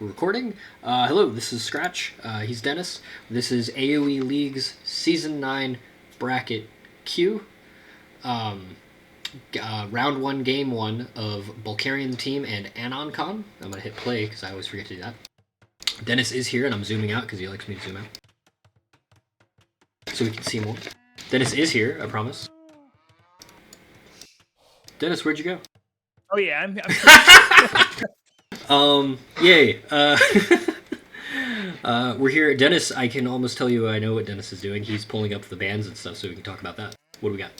We're recording. Hello, this is Scratch. He's Dennis. This is AOELeagues Season 9 Bracket Q. Round 1, Game 1 of Bulcarian team and Anoncon. I'm going to hit play because I always forget to do that. Dennis is here, and I'm zooming out because he likes me to zoom out. So we can see more. Dennis is here, I promise. Dennis, where'd you go? Oh yeah, I'm Yay. We're here. Dennis, I can almost tell you I know what Dennis is doing. He's pulling up the bands and stuff so we can talk about that. What do we got?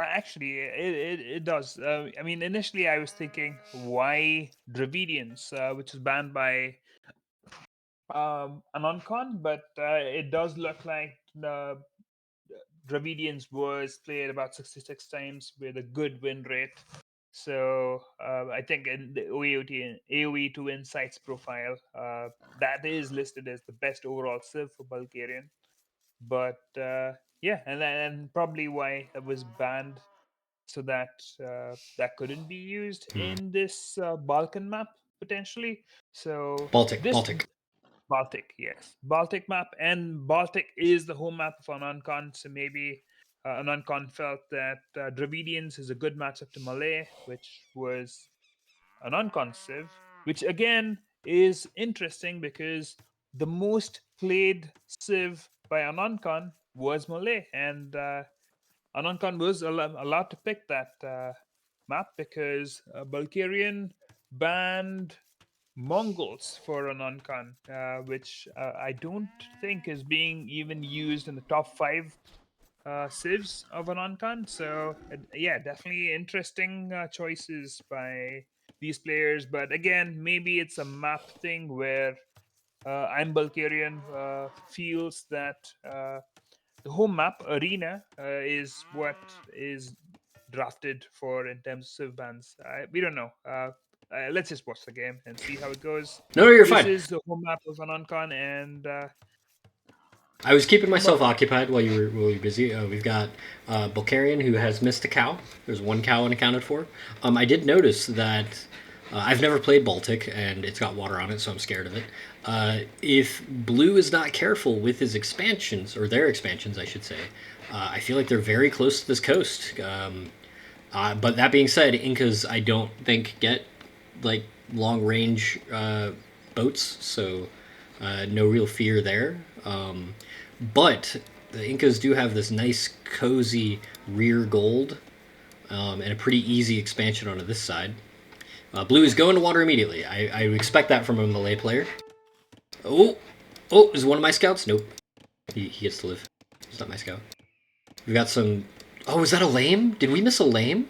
actually it does. I mean, initially I was thinking why Dravidians, which is banned by Anoncon, but it does look like Dravidians was played about 66 times with a good win rate. So I think in the AOE to Insights profile, that is listed as the best overall civ for Bulgarian. But yeah, and probably why it was banned, so that that couldn't be used in this Balkan map potentially. So this Baltic, yes, Baltic map, and Baltic is the home map of Anoncon. So maybe Anoncon felt that Dravidians is a good matchup to Malay, which was Anoncon civ, which again is interesting because the most played civ by Anoncon was Malay, and Anoncon was allowed to pick that map because Bulgarian banned Mongols for Anoncon, which I don't think is being even used in the top 5 civs of Anoncon. So yeah, definitely interesting choices by these players. But again, maybe it's a map thing where I'm Bulgarian feels that the home map arena is what is drafted for in terms of civ bans. We don't know. Let's just watch the game and see how it goes. No, you're This fine. is the home map of Anoncon, and I was keeping myself occupied while you were busy. We've got Bulcarian, who has missed a cow. There's one cow unaccounted for. I did notice that I've never played Baltic, and it's got water on it, so I'm scared of it. If Blue is not careful with his expansions, or their expansions, I should say, I feel like they're very close to this coast. But that being said, Incas, I don't think get like long range boats, so no real fear there. But the Incas do have this nice, cozy rear gold and a pretty easy expansion onto this side. Blue is going to water immediately. I expect that from a Malay player. Oh, is one of my scouts? Nope. He gets to live. It's not my scout. We've got some... Oh, is that a lame? Did we miss a lame?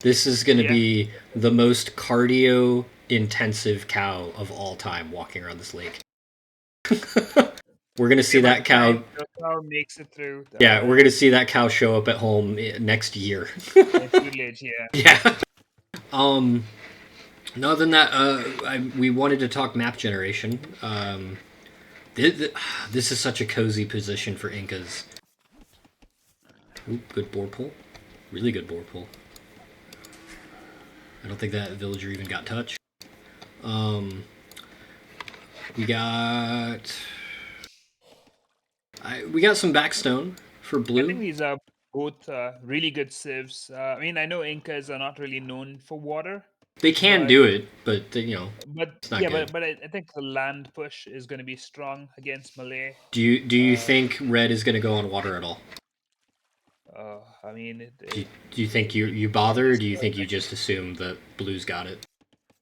This is going to be the most cardio-intensive cow of all time walking around this lake. We're going to see that cow... The cow makes it through. Yeah, we're going to see that cow show up at home next year. Next village, yeah. Yeah. Other than that, we wanted to talk map generation. This is such a cozy position for Incas. Ooh, good board pull. Really good board pull. I don't think that villager even got touched. We got some backstone for Blue. I think these are both really good civs. I mean, I know Incas are not really known for water. They can do it, but you know, but it's not good. but I think the land push is going to be strong against Malay. Do you think Red is going to go on water at all? I mean, do you think you bother, or do you think you just assume that Blue's got it?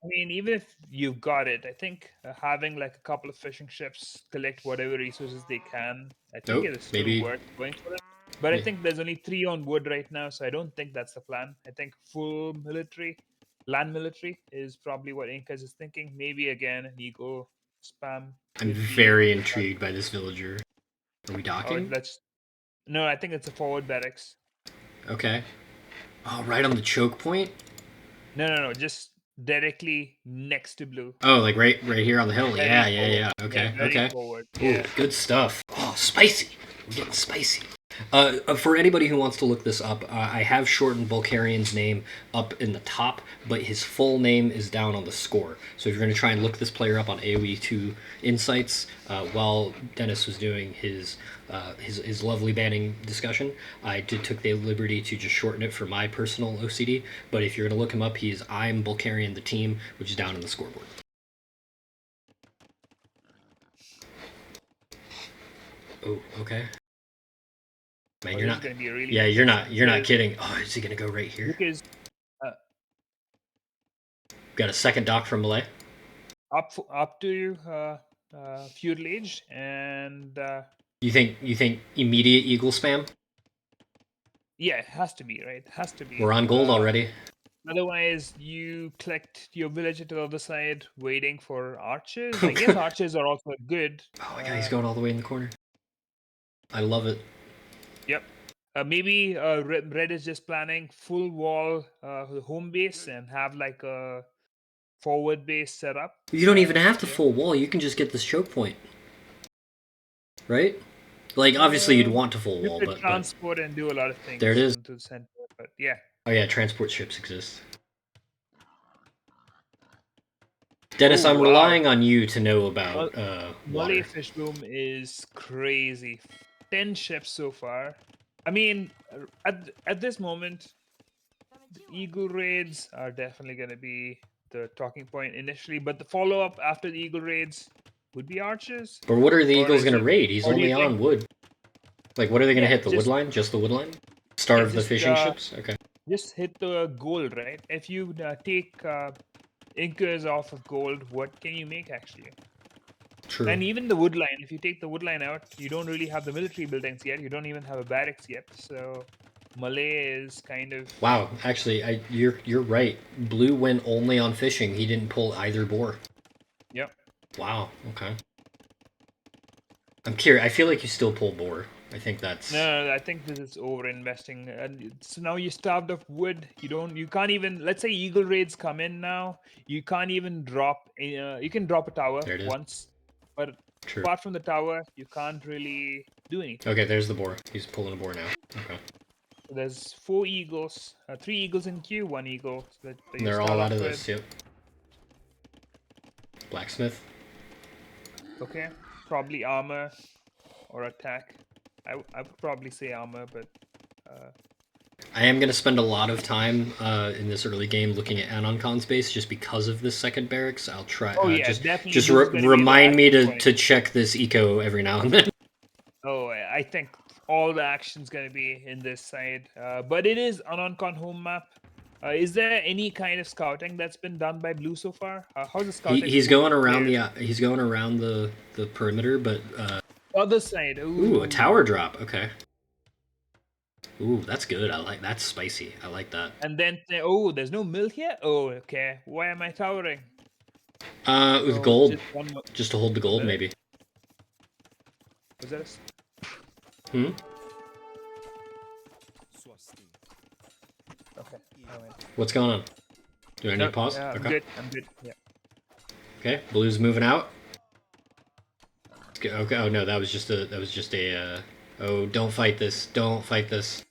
I mean, even if you've got it, I think having like a couple of fishing ships collect whatever resources they can, I think it is still worth going for it. But I think there's only 3 on wood right now, so I don't think that's the plan. I think full land military is probably what Incas is thinking. Maybe again, an ego spam. I'm very intrigued by this villager. Are we docking? No, I think it's a forward barracks. Okay. Oh, right on the choke point? No, just directly next to Blue. Oh, like right here on the hill. Yeah. Okay. Very forward. Ooh, good stuff. Oh, spicy. We're getting spicy. For anybody who wants to look this up, I have shortened Bulcarian's name up in the top, but his full name is down on the score. So if you're going to try and look this player up on AOE2 Insights, while Dennis was doing his lovely banning discussion, I took the liberty to just shorten it for my personal OCD. But if you're going to look him up, he's I'm Bulcarian the team, which is down on the scoreboard. Oh, okay. Man, you're not. Gonna be really You're not kidding. Oh, is he gonna go right here? Because Got a second dock from Malay. up to feudal age, and You think immediate eagle spam? yeah, it has to be, right? It has to be. We're on gold already. Otherwise, you clicked your villager to the other side, waiting for archers. I guess archers are also good. Oh my god, he's going all the way in the corner. I love it. Yep. Maybe Red is just planning full wall home base and have like a forward base set up. You don't even have to full wall. You can just get this choke point, right? Like obviously you'd want to full wall, but transport and do a lot of things. There it is. To the center, but yeah. Oh yeah, transport ships exist. Dennis, I'm relying on you to know about Malay Fish Boom is crazy. 10 ships so far. I mean, at this moment, the Eagle raids are definitely going to be the talking point initially, but the follow-up after the Eagle raids would be archers. But what are the Eagles going to raid? He's only on wood. Like, what are they going to hit? The wood line? Just the wood line? Starve the fishing ships? Okay. Just hit the gold, right? If you take Incas off of gold, what can you make actually? True. And even the wood line, if you take the wood line out, you don't really have the military buildings yet. You don't even have a barracks yet. So Malay is kind of... Wow, actually, you're right. Blue went only on fishing. He didn't pull either boar. Yep. Wow, okay. I'm curious. I feel like you still pull boar. I think that's... No, I think this is over-investing. And so now you're starved of wood. You can't even... Let's say Eagle raids come in now. You can't even drop... you can drop a tower once. But apart from the tower, you can't really do anything. Okay, there's the boar. He's pulling a boar now. Okay. So there's 4 eagles. 3 eagles in queue, 1 eagle. So that they're all out of this, yep. Blacksmith. Okay. Probably armor or attack. I would probably say armor, but... I am going to spend a lot of time in this early game looking at Anoncon's base just because of this second barracks. I'll try. Just remind me to check this eco every now and then. Oh, I think all the action's going to be in this side. But it is Anoncon home map. Is there any kind of scouting that's been done by Blue so far? How's the scouting? He's going around the perimeter, but other side. Ooh, a tower drop. Okay. Ooh, that's good. That's spicy. I like that. And then there's no mill here. Oh, okay. Why am I towering? With gold, just to hold the gold, maybe. Was that Hmm. Okay. What's going on? Do I need to pause? I'm good. I'm good. Yeah. Okay, Blue's moving out. Okay. Oh no, that was just a. Oh, don't fight this. Don't fight this.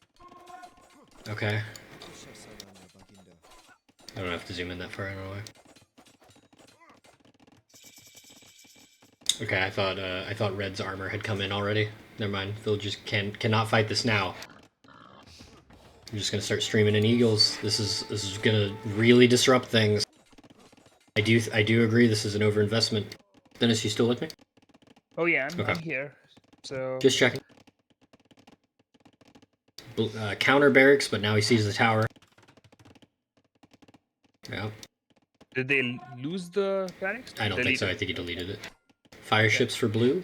Okay. I don't have to zoom in that far, I don't know why. Okay, I thought Red's armor had come in already. Never mind. Villagers cannot fight this now. I'm just gonna start streaming in eagles. This is gonna really disrupt things. I do agree this is an overinvestment. Dennis, you still with me? Oh yeah, I'm here. So just checking. Counter barracks, but now he sees the tower. Yeah. Did they lose the barracks? I don't think so. I think he deleted it. Fire ships for blue.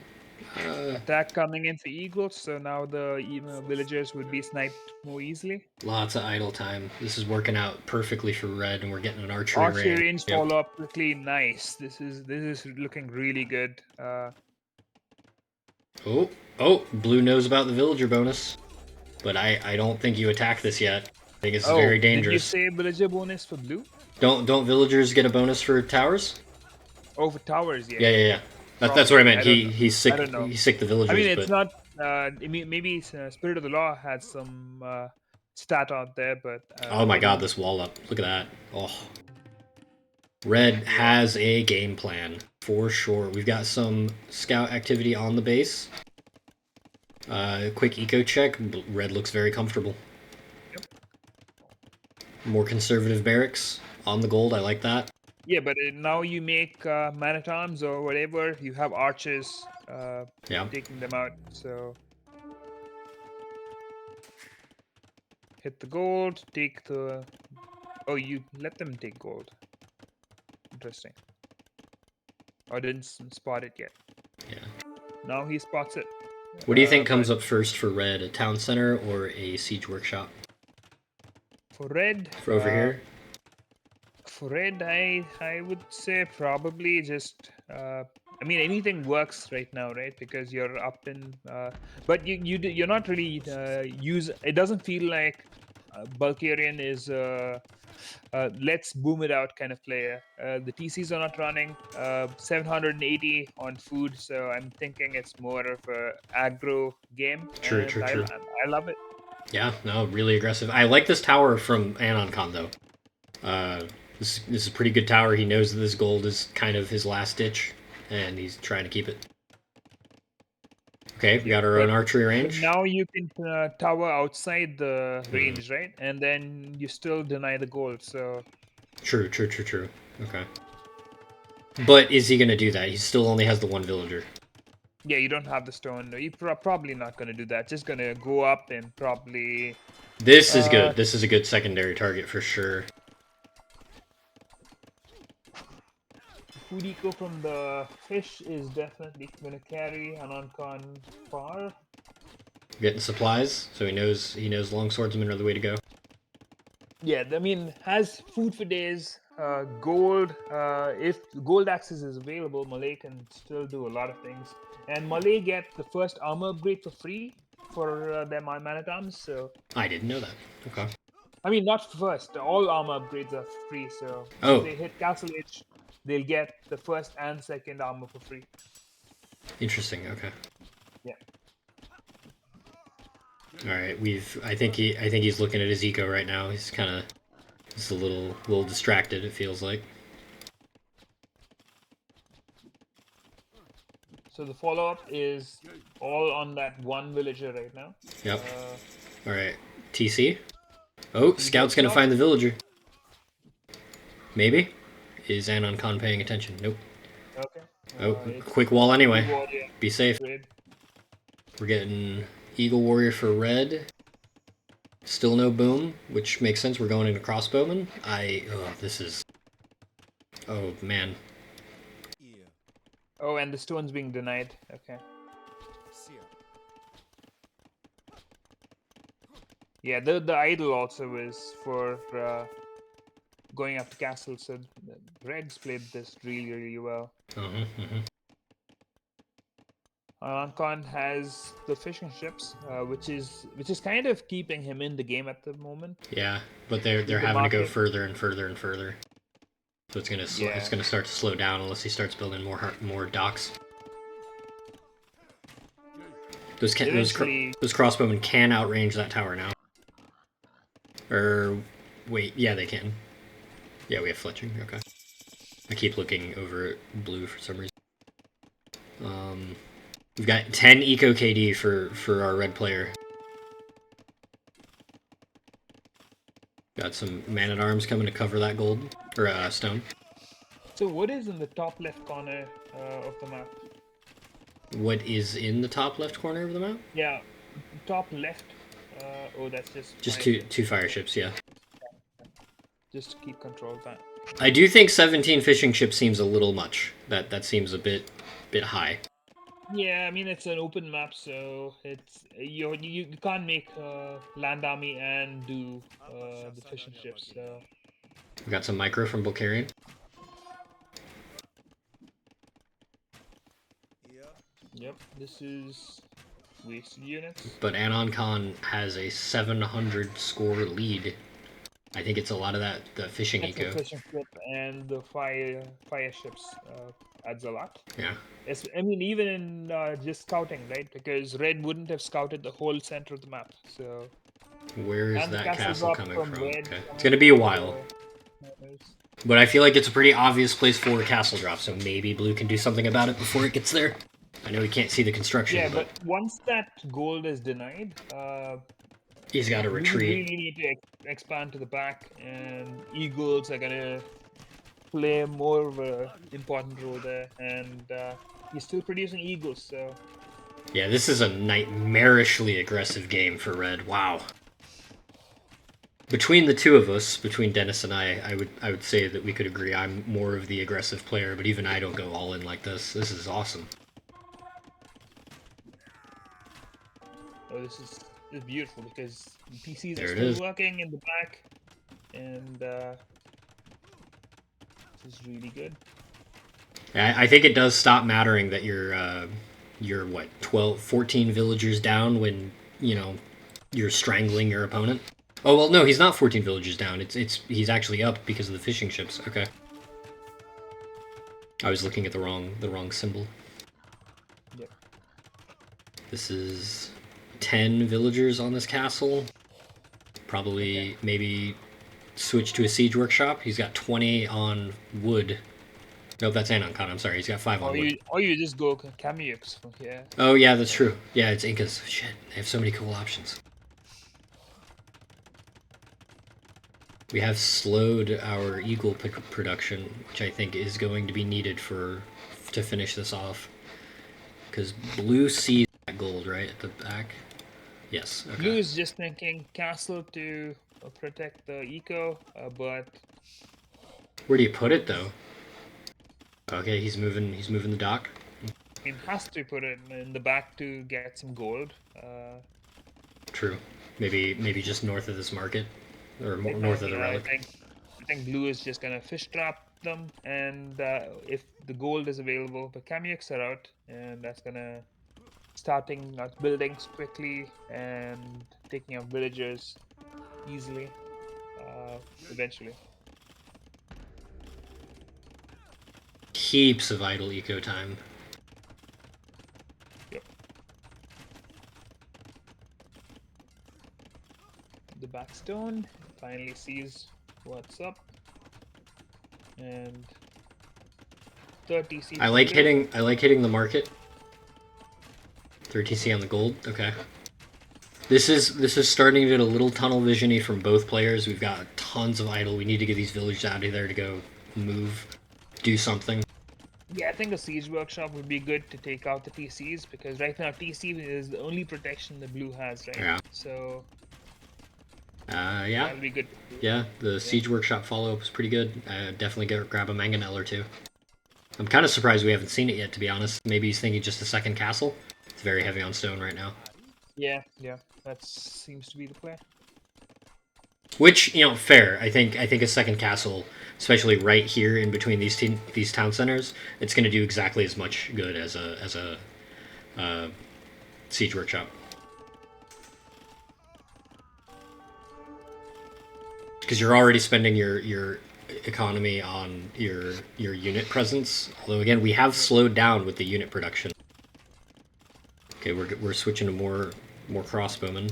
Attack coming in for eagles, so now the villagers would be sniped more easily. Lots of idle time. This is working out perfectly for red, and we're getting an archery range. Archery range follow up quickly. Nice. This is looking really good. Oh! Blue knows about the villager bonus, but I don't think you attack this yet. I think it's very dangerous. Did you say villager bonus for blue? Don't villagers get a bonus for towers? Oh, for towers, yeah. Yeah. That's what I meant. He's sick. He's sick the villagers. I mean, it's not maybe Spirit of the Law had some stat out there, but Oh my I god, don't. this wall up. Look at that. Oh. Red Yeah, has a game plan, for sure. We've got some scout activity on the base. Quick eco check. Red looks very comfortable. yep. More conservative barracks on the gold. I like that. Yeah, but now you make man-at-arms or whatever. You have archers Yeah. taking them out. So hit the gold. Take the. Oh, you let them take gold. Interesting. I didn't spot it yet. Yeah. Now he spots it. What do you think But comes up first for red? A town center or a siege workshop? for red, For over here? I would say probably just. I mean, anything works right now, right? Because you're up in. But you're not really use. It doesn't feel like Bulgarian is. Let's boom it out kind of player. The TCs are not running 780 on food, so I'm thinking it's more of a aggro game, True, and true, true. I love it. Yeah, no, really aggressive. I like this tower from Anoncon, though. This is a pretty good tower. He knows that this gold is kind of his last ditch, and he's trying to keep it. Okay, we Yeah, got our own archery but range. now you can tower outside the Mhm. range, right? And then you still deny the gold. So True, true, true, true. Okay. But is he going to do that? He still only has the one villager. yeah, you don't have the stone. No, you're probably not going to do that. Just going to go up and probably. This is Uh, good. This is a good secondary target for sure. Food eco from the fish is definitely going to carry Anoncon far. Getting supplies, so he knows long swordsmen are the way to go. Yeah, I mean, has food for days. Gold. If gold access is available, Malay can still do a lot of things. And Malay get the first armor upgrade for free for their man at arms. So I didn't know that. Okay. I mean, not first. All armor upgrades are free. So once Oh, they hit Castle Age, they'll get the first and second armor for free. interesting. Okay. Yeah. All right. I think he's looking at his eco right now. He's kind of just a little distracted. It feels like. So the follow up is all on that one villager right now. Yep. Uh, All right. TC. Oh, he scout's heads gonna up. find the villager. Maybe. Is Anon Khan paying attention? Nope. Okay. Oh, It's quick wall anyway. Warrior Be safe. upgrade. We're getting Eagle Warrior for red. Still no boom, which makes sense. We're going into crossbowman. This is. Oh man. Oh, and the stone's being denied. Okay. Yeah, the idol also is for going up to castle. So the Reds played this really well. Anoncon has the fishing ships, which is kind of keeping him in the game at the moment. Yeah, but they're In the having to go market. further and further and further. So it's Yeah. gonna start to slow down unless he starts building more docks. Eventually, Those crossbowmen can outrange that tower now. Or wait, yeah they can. Yeah, we have fletching. Okay. I keep looking over at blue for some reason. We've got 10 eco KD for our red player. Got some man at arms coming to cover that gold or stone. so what is in the top left corner of the map? What is in the top left corner of the map? Yeah, top left. Oh, that's just Just fire two fire ships, yeah. just to keep control of that. I do think 17 fishing ships seems a little much. That seems a bit high. Yeah, I mean it's an open map, so it's you can't make land army and do the fishing ships. So We got some micro from Bulcarian. yep, this is wasted units. But Anoncon has a 700 score lead. I think it's a lot of the fishing That's the eco. fishing ship and the fire ships adds a lot. Yeah. I mean, even in just scouting, right? Because Red wouldn't have scouted the whole center of the map. So, Where is and the that castle castle drop coming from from? Red Okay. It's gonna and be a while. miners. But I feel like it's a pretty obvious place for a castle drop, so maybe Blue can do something about it before it gets there. I know he can't see the construction, Yeah, but but once that gold is denied, he's got to Blue would retreat. really need to expand to the back, and Eagles are gonna play more of a important role there. And he's still producing Eagles, so Yeah, this is a nightmarishly aggressive game for Red. Wow. Between the two of us, between Dennis and I would say that we could agree I'm more of the aggressive player, but even I don't go all in like this. This is awesome. this is beautiful because the PCs are There it still is. working in the back, and this is really good. I think it does stop mattering that you're what 12, 14 villagers down when you're strangling your opponent. Oh well, no, he's not 14 villagers down. It's he's actually up because of the fishing ships. Okay, I was looking at the wrong symbol. Yep. This is 10 villagers on this castle. Okay. Probably maybe switch to a siege workshop. He's got 20 on wood. Nope, that's Anoncon. I'm sorry. He's got 5 on wood. Or you just go cameos from here. Oh yeah, that's true. Yeah, it's Incas. Shit, they have so many cool options. We have slowed our eagle production, which I think is going to be needed to finish this off. Because blue sees that gold right at the back. Yes. Okay. Blue is just thinking castle to protect the eco, but Where do you put it though? Okay, he's moving. He's moving the dock. it has to put it in the back to get some gold. True. Maybe just north of this market, or I north think of the yeah, relic. I think blue is just gonna fish trap them, and if the gold is available, the cameos are out, and that's gonna starting out buildings quickly and taking out villagers easily. Eventually, Heaps of idle eco time. yep. The backstone finally sees what's up, and 30 C. I like hitting. I like hitting the market. 30C on the gold. Okay. This is starting to get a little tunnel visiony from both players. We've got tons of idle. We need to get these villagers out of there to go move, do something. Yeah, I think a siege workshop would be good to take out the TCs because right now TC is the only protection the blue has, right? Yeah. So Yeah. that'll be good. Yeah. The siege workshop follow up was pretty good. Definitely grab a mangonel or two. I'm kind of surprised we haven't seen it yet, to be honest. Maybe he's thinking just a second castle. It's very heavy on stone right now. Yeah, that seems to be the play. Which fair. I think a second castle, especially right here in between these town centers, it's going to do exactly as much good as a siege workshop. Because you're already spending your economy on your unit presence. Although again, we have slowed down with the unit production. Okay, we're switching to more crossbowmen.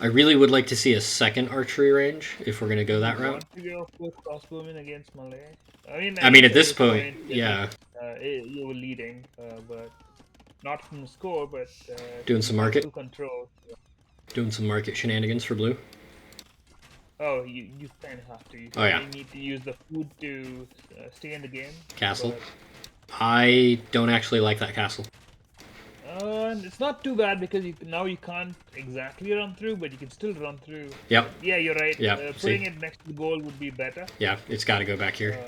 I really would like to see a second archery range if we're gonna go that route. Want to go full crossbowman against Malay? I mean, at this point, yeah. You were leading, but not from the score, but Doing some market. full control. Doing some market shenanigans for blue. Oh, you kind of have to. You need to use the food to stay in the game. Castle. But, I don't actually like that castle. it's not too bad because now you can't exactly run through, but you can still run through. Yep. Yeah, you're right. Yeah. Putting it next to the goal would be better. Yeah, it's got to go back here.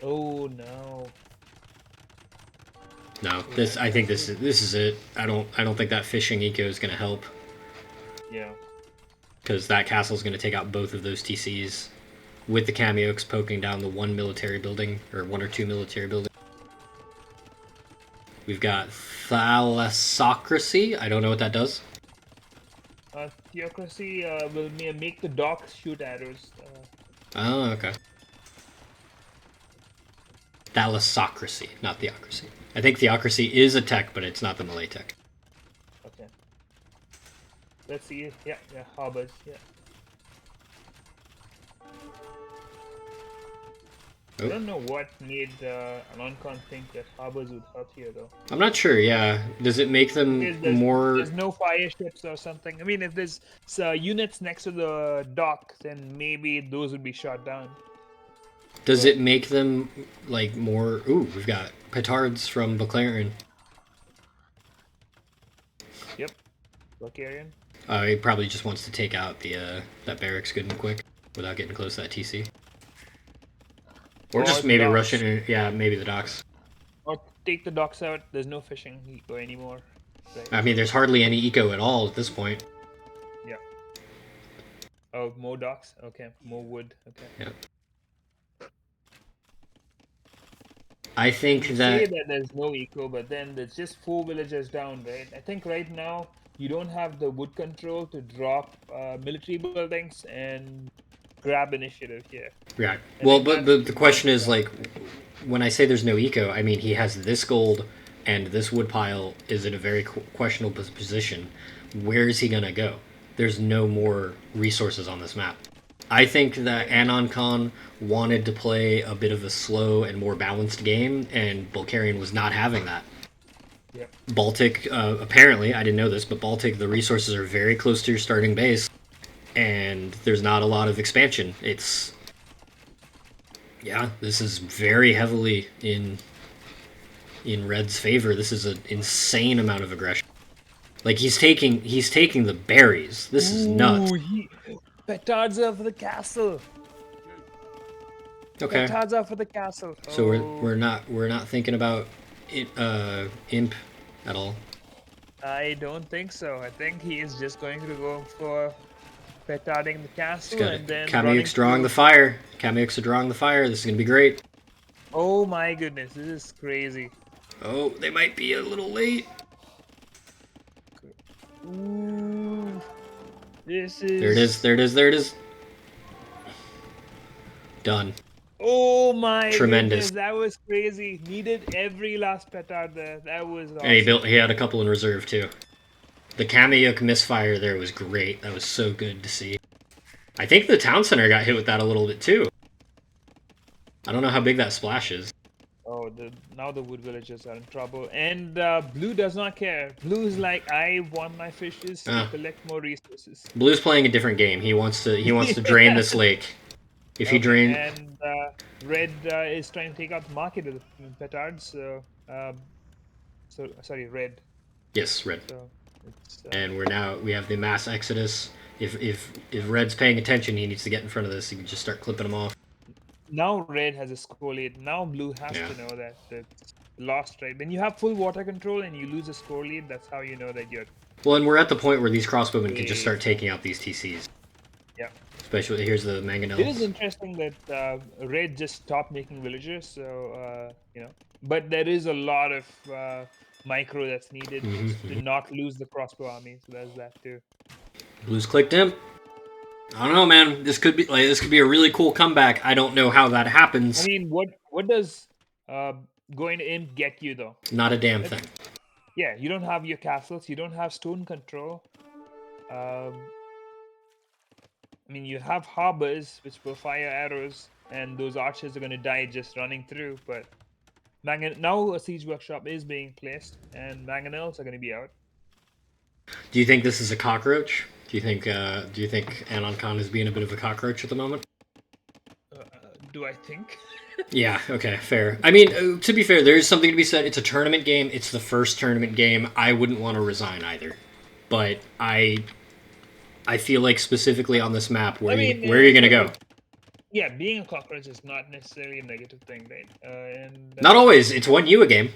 Oh no. No, I think this is it. I don't think that fishing eco is gonna help. Yeah. Because that castle is gonna take out both of those TCs, with the cameos poking down the one military building or one or two military buildings. We've got thalassocracy. I don't know what that does. Theocracy will make the docks shoot arrows. Oh, okay. Thalassocracy, not theocracy. I think theocracy is a tech, but it's not the Malay tech. Okay. Let's see. Yeah, harbors. Yeah. I Oh. don't know what made Anoncon think that harbors would help here, though. I'm not sure. Yeah, does it make them Because more? there's no fire ships or something. I mean, if there's units next to the dock, then maybe those would be shot down. Does it make them like more? Ooh, we've got petards from Bulcarian. Yep, Bulgarian. He probably just wants to take out the that barracks good and quick without getting close to that TC. Or just maybe rush in. Yeah, maybe the docks. Or take the docks out. There's no fishing eco anymore. Right. I mean, there's hardly any eco at all at this point. Yeah. Oh, more docks? Okay. More wood. Okay. Yeah. I think You that... say that there's no eco, but then there's just 4 villages down, right? I think right now you don't have the wood control to drop military buildings and grab initiative here. Right. Well, but the question is, like, when I say there's no eco, I mean he has this gold and this wood pile is in a very questionable position. Where is he going to go? There's no more resources on this map. I think that Anoncon wanted to play a bit of a slow and more balanced game, and Bulcarian was not having that. Yep. Baltic, apparently, I didn't know this, but Baltic, the resources are very close to your starting base, and there's not a lot of expansion. It's... Yeah, this is very heavily in Red's favor. This is an insane amount of aggression. Like, he's taking the berries. This is nuts. Petards are for the castle. Okay. Petards are for the castle. So we're not thinking about it, imp at all. I don't think so. I think he is just going to go for petarding the castle and then Kamyuk's drawing the fire. Kamyuk's drawing the fire. This is gonna be great. Oh my goodness, this is crazy. Oh, they might be a little late. Ooh, this is... There it is. Done. Oh my Tremendous. goodness, that was crazy. Needed every last petard there. That was awesome. And he had a couple in reserve too. The Kamyuk misfire there was great. That was so good to see. I think the town center got hit with that a little bit too. I don't know how big that splash is. Oh, now the wood villagers are in trouble. And Blue does not care. Blue's like, I want my fishes to collect more resources. Blue's playing a different game. He wants to drain this lake. If he drains... And Red is trying to take out the market of the petards, so... sorry, Red. Yes, Red. So and we have the mass exodus. If Red's paying attention, he needs to get in front of this. He can just start clipping them off. Now Red has a score lead. Now Blue has to know that it's lost, right? When you have full water control and you lose a score lead, that's how you know that you're... Well, and we're at the point where these crossbowmen can just start taking out these TCs. Yeah. Especially, here's the mangonels. It is interesting that Red just stopped making villagers, so, you know. But there is a lot of micro that's needed to not lose the crossbow army, so there's that too. Blue's clicked him. I don't know, man. This could be a really cool comeback. I don't know how that happens. I mean, what does going to imp get you though? Not a damn thing. Yeah, you don't have your castles. You don't have stone control. I mean, you have harbors which will fire arrows, and those archers are going to die just running through. But now a siege workshop is being placed, and mangonels are going to be out. Do you think this is a cockroach? Do you think Anoncon is being a bit of a cockroach at the moment? Do I think? Yeah, okay, fair. I mean, to be fair, there is something to be said. It's a tournament game. It's the first tournament game. I wouldn't want to resign either. But I feel like specifically on this map, where are you going to go? Yeah, being a cockroach is not necessarily a negative thing, right? Not always. It's won you a game.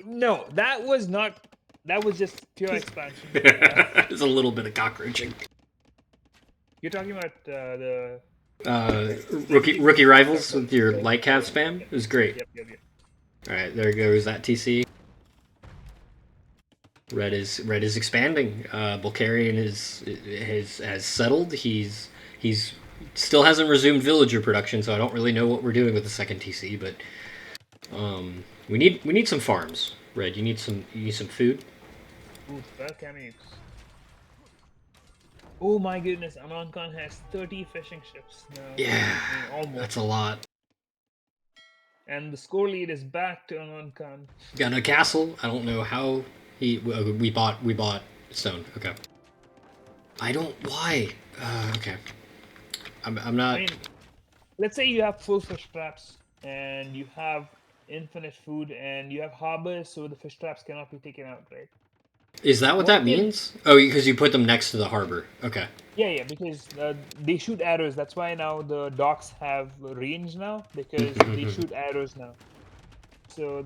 No, that was not... That was just pure expansion. It's a little bit of cockroaching. You're talking about the... rookie rivals with your light cav spam? It was great. Yep. Alright, there goes that TC. Red is expanding. Bulgarian has settled. He's still hasn't resumed villager production, so I don't really know what we're doing with the second TC. But we need some farms. Red, you need some food. Ooh, volcanics. Oh my goodness, Anoncon has 30 fishing ships now. Yeah, I mean, almost. that's a lot. And the score lead is back to Anoncon. Got a castle. I don't know how we bought stone. Okay. I don't why. Okay. I'm not. I mean, let's say you have full fish traps and you have infinite food and you have harbors, so the fish traps cannot be taken out, right? Is that what that means? Oh, because you put them next to the harbor. Okay. Yeah, because they shoot arrows. That's why now the docks have range now, because they shoot arrows now. So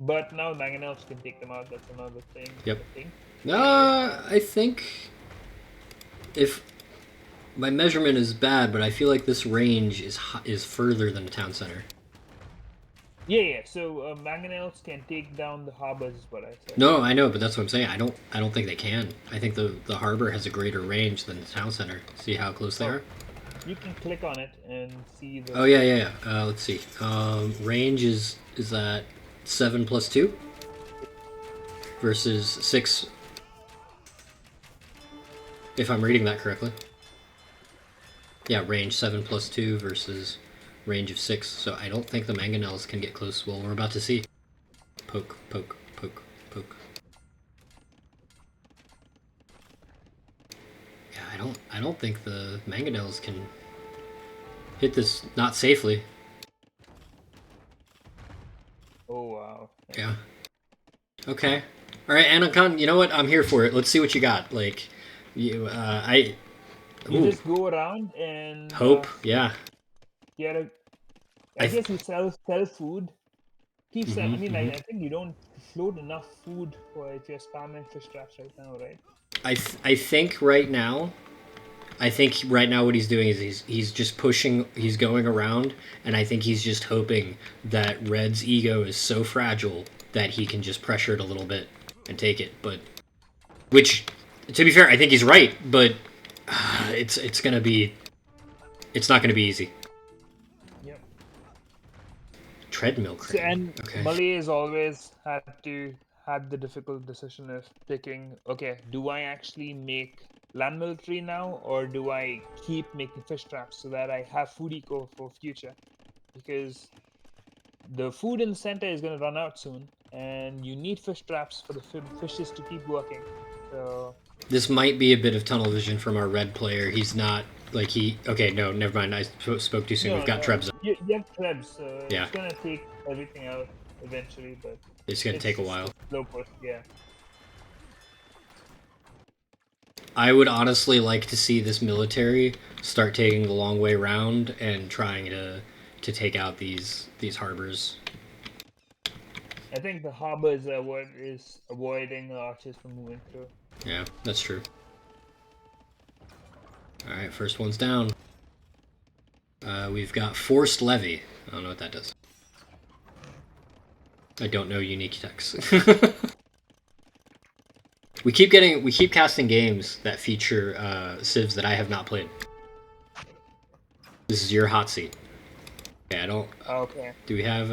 but now mangonels can take them out. That's another thing. Yep. I think. I think if my measurement is bad, but I feel like this range is further than the town center. Yeah. So mangonels can take down the harbors, is what I said. No, I know, but that's what I'm saying. I don't think they can. I think the harbor has a greater range than the town center. See how close they are? You can click on it and see the. Oh yeah. Let's see. Range is that 7 plus 2 versus 6. If I'm reading that correctly. Yeah, range 7 plus 2 versus range of 6. So I don't think the mangonels can get close. Well, we're about to see. Poke. Yeah, I don't think the mangonels can hit this not safely. Oh wow. Yeah. Okay. All right, Anoncon, you know what? I'm here for it. Let's see what you got. Like, you just go around and hope. Yeah. I guess you sell food. Keep selling. I mean, I think you don't float enough food for if you're spamming fish traps right now, right? I think right now. I think right now what he's doing is he's just pushing. He's going around, and I think he's just hoping that Red's ego is so fragile that he can just pressure it a little bit and take it. But which, to be fair, I think he's right. But it's not gonna be easy. Yep. Treadmill crane. And okay. Malay has always had the difficult decision of picking. Okay, do I actually make land military now, or do I keep making fish traps so that I have food eco for future? Because the food in the center is going to run out soon, and you need fish traps for the fishes to keep working. So this might be a bit of tunnel vision from our red player. He's not like he. Okay, no, never mind. I spoke too soon. We've got Trebs. You have Trebs, so yeah. It's gonna take everything out eventually, but it's gonna take a while. Slow push, yeah. I would honestly like to see this military start taking the long way around and trying to take out these harbors. I think the harbors are what is avoiding the archers from moving through. Yeah, that's true. Alright, first one's down. We've got Forced Levy. I don't know what that does. I don't know unique text. we keep casting games that feature civs that I have not played. This is your hot seat. Okay, I don't. Okay. Do we have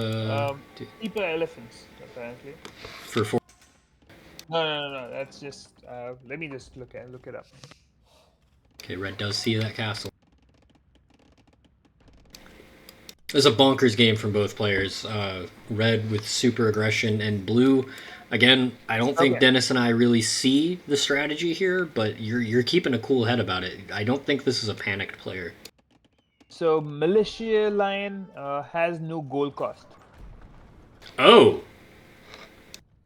Deeper elephants apparently. For 4. No. That's just. Let me just look it up. Okay, red does see that castle. It's a bonkers game from both players. Red with super aggression and blue. Again, I don't think Dennis and I really see the strategy here, but you're keeping a cool head about it. I don't think this is a panicked player. So Militia Lion has no goal cost. Oh.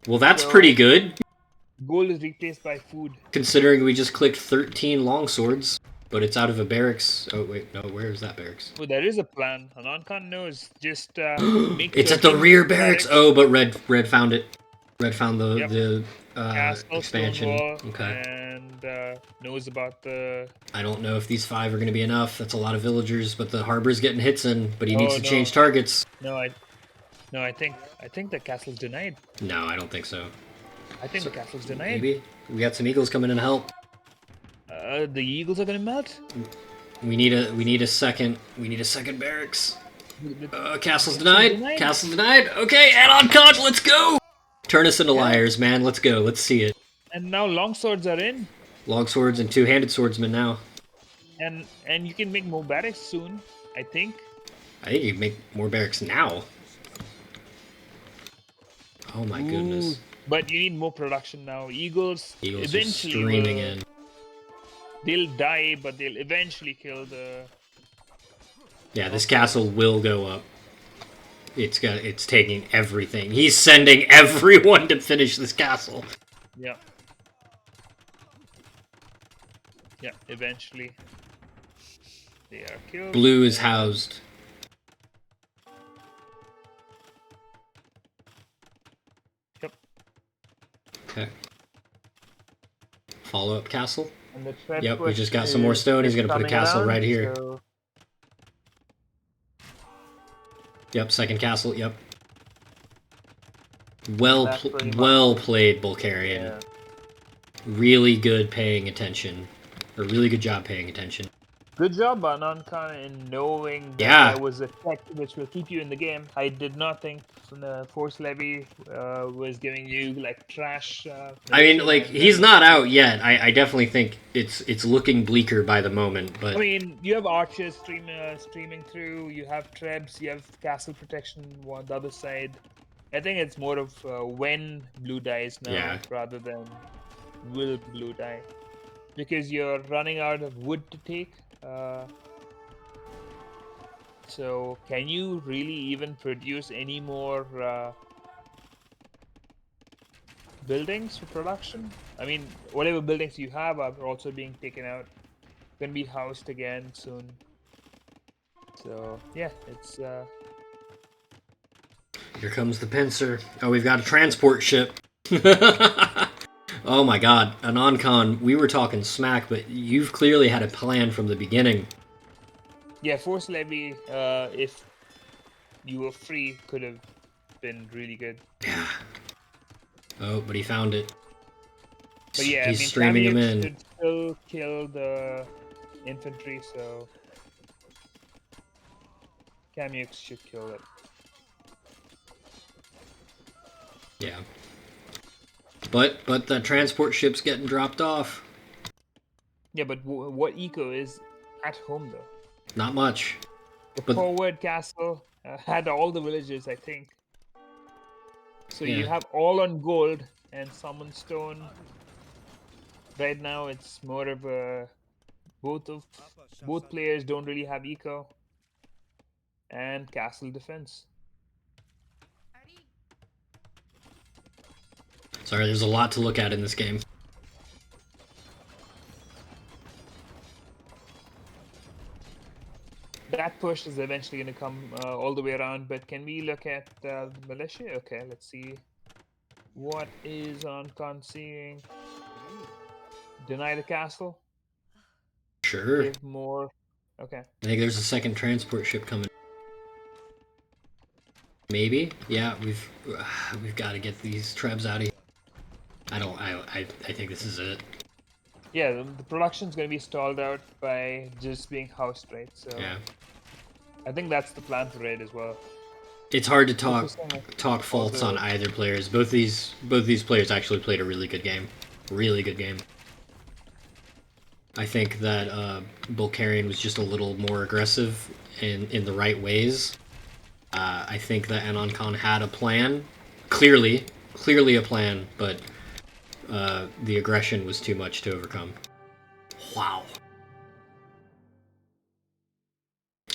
Well, that's pretty good. Gold is replaced by food. Considering we just clicked 13 longswords, but it's out of a barracks. Oh wait, no, where is that barracks? Well, there is a plan. Anoncon knows. Just make it's at the rear barracks. Oh, but red found it. Red found the expansion. Okay. And knows about the. I don't know if these 5 are going to be enough. That's a lot of villagers, but the harbor's getting hits in. But he needs to change targets. No, I think the castle's denied. No, I don't think so. I think So, the castle's denied. maybe we got some eagles coming in to help. The eagles are gonna melt. We need a second. We need a second barracks. Castle's Castle's denied. Castle's denied. Okay, Anoncon, let's go. Turn us into liars, man. Let's go. Let's see it. And now longswords are in, Longswords and two-handed swordsmen now. and you can make more barracks soon. I think. I think you can make more barracks now. Oh my goodness. But you need more production now. Eagles, Eagles are eventually streaming will. in. They'll die, but they'll eventually kill the. Yeah, this castle will go up. It's taking everything. He's sending everyone to finish this castle. Yeah. Yeah, eventually. They are killed. Blue is housed. Yep. Okay. Follow-up castle. And the threat Yep, we push just got some more stone. He's is gonna put a coming castle around, right here. so- Yep, second castle. Yep. That's pretty much Well it. played, Bulcarian. Yeah. Really good paying attention. A really good job paying attention. Good job, Anoncon, in knowing that Yeah. there was a tech which will keep you in the game. I did not think the Force Levy was giving you like trash. I mean, militia like, and he's then- not out yet. I definitely think it's looking bleaker by the moment, but I mean, you have archers streaming through. You have trebs. You have castle protection on the other side. I think it's more of when blue dies now Yeah. rather than will blue die, because you're running out of wood to take. So can you really even produce any more buildings for production? I mean, whatever buildings you have are also being taken out, gonna be housed again soon. So yeah, it's here comes the pincer. Oh, we've got a transport ship. Oh my god, Anoncon, we were talking smack, but you've clearly had a plan from the beginning. yeah, Force Levy, if you were free, could have been really good. Yeah. Oh, but he found it. But yeah, He's I mean, streaming him Kamyuk in. should still kill the infantry, so Kamyuk should kill it. Yeah. But that transport ship's getting dropped off. Yeah, but what eco is at home though? Not much. The But- forward castle had all the villages, I think. So you Yeah. have all on gold and some on stone. Right now, it's more of a both players don't really have eco and castle defense. Sorry, there's a lot to look at in this game. That push is eventually going to come all the way around, but can we look at militia? Okay, let's see. What is Anoncon seeing? Deny the castle? Sure. Give more. Okay. I think there's a second transport ship coming. Maybe. Yeah, we've got to get these trebs out of here. I think this is it. Yeah, the production's going to be stalled out by just being housed, right? So Yeah. I think that's the plan for Raid as well. It's hard to talk Focus on faults Also- on either players. Both these players actually played a really good game. Really good game. I think that Bulcarian was just a little more aggressive in the right ways. I think that Anoncon had a plan, clearly a plan, but the aggression was too much to overcome. Wow.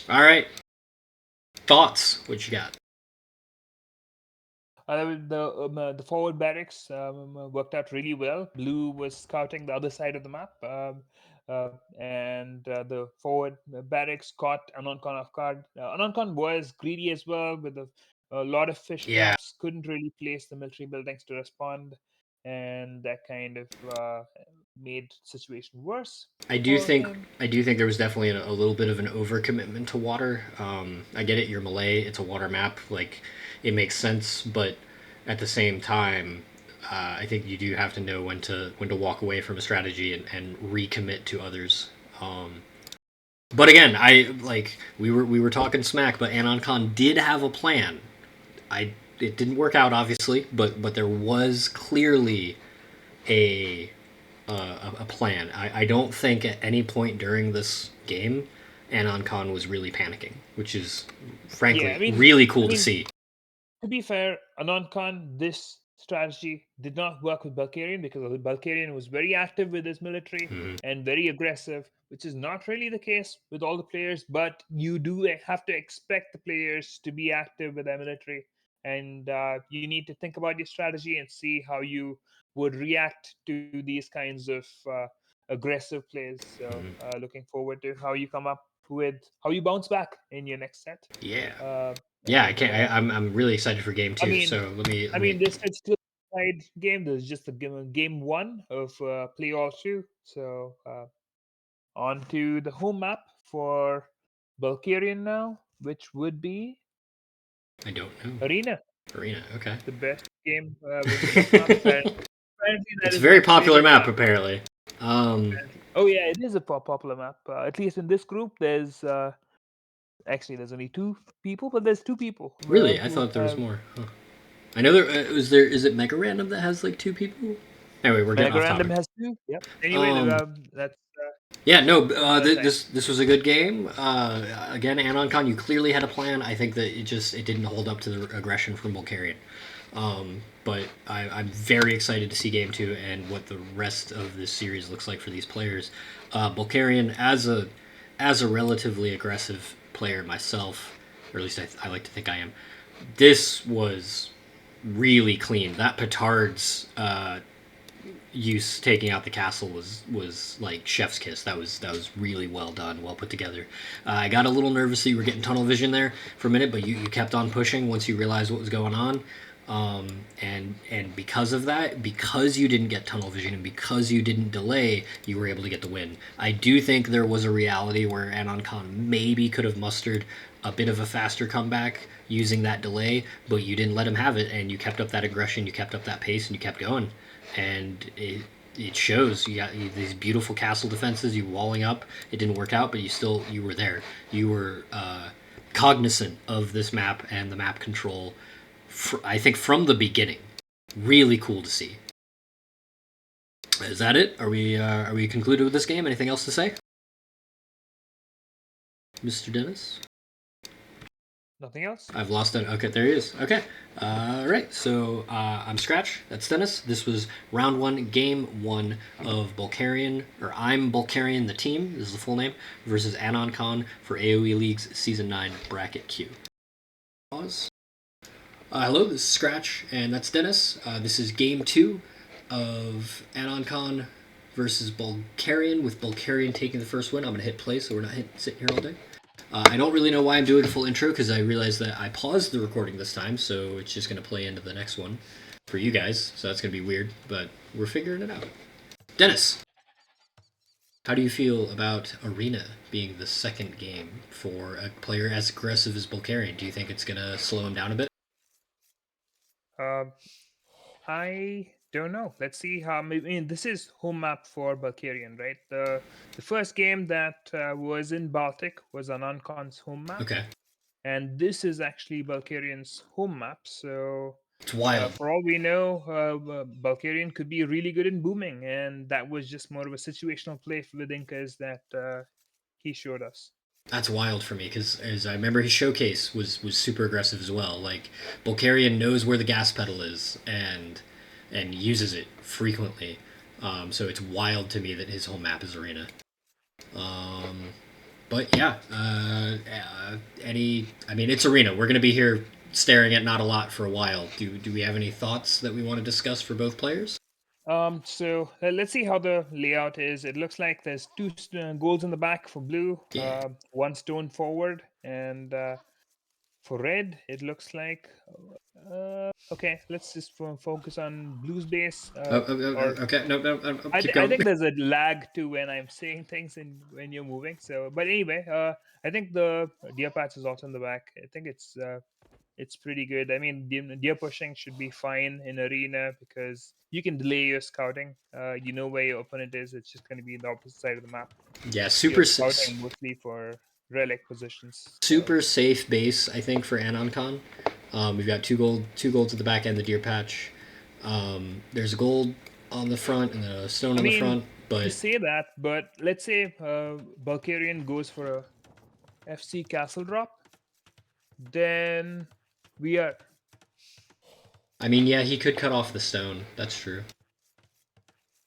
All right. Thoughts? What you got? The forward barracks worked out really well. Blue was scouting the other side of the map, and the forward barracks caught Anoncon off guard. Anoncon was greedy as well, with a lot of fish Yeah. traps. Couldn't really place the military buildings to respond, and that kind of made situation worse. I do for think him. there was definitely a little bit of an overcommitment to water. I get it, you're Malay, it's a water map, like it makes sense, but at the same time, I think you do have to know when to walk away from a strategy and recommit to others. But again, we were talking smack, but Anoncon did have a plan. It didn't work out obviously, but there was clearly a a plan. I don't think at any point during this game Anoncon was really panicking, which is Yeah, frankly really cool I to mean, see. to be fair, Anoncon, this strategy did not work with Bulgarian because Bulgarian was very active with his military Mm-hmm. and very aggressive, which is not really the case with all the players. But you do have to expect the players to be active with their military, and you need to think about your strategy and see how you would react to these kinds of aggressive plays. So, Mm-hmm. looking forward to how you come up with how you bounce back in your next set. Yeah, Uh, yeah. I and can't. I'm really excited for game I two. mean, So let me. this is still a side game. There's just a game one of play all two. So on to the home map for Bulgarian now, which would be I don't know. Arena, Arena. Okay. the best game with the best map. Apparently, that It's a is very my popular favorite map map. apparently. Oh yeah, it is a popular map. At least in this group, there's actually there's only two people, but there's two people Really, I who thought there was have more. Huh. I know there was there. Is it Mega Random that has like two people? Anyway, we're getting Mega off Random topic. has two. Yep. Anyway, Um, that's yeah, no. another time. This was a good game. Again, Anoncon, you clearly had a plan. I think that it didn't hold up to the aggression from Bulgarian. But I'm very excited to see game two and what the rest of this series looks like for these players. Bulgarian as a relatively aggressive player myself, or at least I like to think I am. This was really clean. That Petard's use taking out the castle was like chef's kiss. That was really well done, well put together. I got a little nervous that you were getting tunnel vision there for a minute, but you kept on pushing once you realized what was going on. And because of that, because you didn't get tunnel vision and because you didn't delay, you were able to get the win. I do think there was a reality where Anoncon maybe could have mustered a bit of a faster comeback using that delay, but you didn't let him have it, and you kept up that aggression, you kept up that pace, and you kept going. And it shows. You got these beautiful castle defenses, you walling up. It didn't work out, but you were there. You were cognizant of this map and the map control. I think from the beginning, really cool to see. Is that it? Are we concluded with this game? Anything else to say, Mr. Dennis? Nothing else. I've lost it. Okay, there he is. Okay. All right. So I'm Scratch. That's Dennis. This was round one, game one of Bulcarian, or I'm Bulcarian, the team. This is the full name, versus Anoncon for AOELeagues Season 9 Bracket Q. Pause. Hello, this is Scratch, and that's Dennis. This is game two of Anoncon versus Bulcarian, with Bulcarian taking the first win. I'm going to hit play so we're not sitting here all day. I don't really know why I'm doing a full intro because I realized that I paused the recording this time, so it's just going to play into the next one for you guys. So that's going to be weird, but we're figuring it out. Dennis, how do you feel about Arena being the second game for a player as aggressive as Bulgarian? Do you think it's going to slow him down a bit? Uh, I don't know. Let's see how. This is home map for Bulgarian, right? The first game that was in Baltic was Anoncon's home map, Okay. and this is actually Bulgarian's home map. So, It's wild. for all we know, Bulgarian could be really good in booming, and that was just more of a situational play with Incas that he showed us. That's wild for me because as I remember, his showcase was super aggressive as well. Like Bulgarian knows where the gas pedal is and uses it frequently. So it's wild to me that his home map is Arena. Um, but yeah, I mean, it's Arena. We're gonna be here staring at not a lot for a while. Do we have any thoughts that we want to discuss for both players? So let's see how the layout is. It looks like there's two goals in the back for blue, Yeah. one stone forward, and for red, it looks like. Okay, let's just focus on blue's base. Or Okay. No. Keep I going. think there's a lag to when I'm saying things and when you're moving. So, but anyway, I think the deer patch is also in the back. I think it's it's pretty good. I mean, deer pushing should be fine in arena because you can delay your scouting. You know where your opponent is. It's just going to be the opposite side of the map. Yeah, You're scouting mostly for relic positions. So super safe base, I think, for Anoncon. We've got two golds at the back end, the deer patch. There's a gold on the front and a stone I on the mean, front, you but say that, but let's say Bulgarian goes for a FC castle drop, then we are. I mean, yeah, he could cut off the stone. That's true.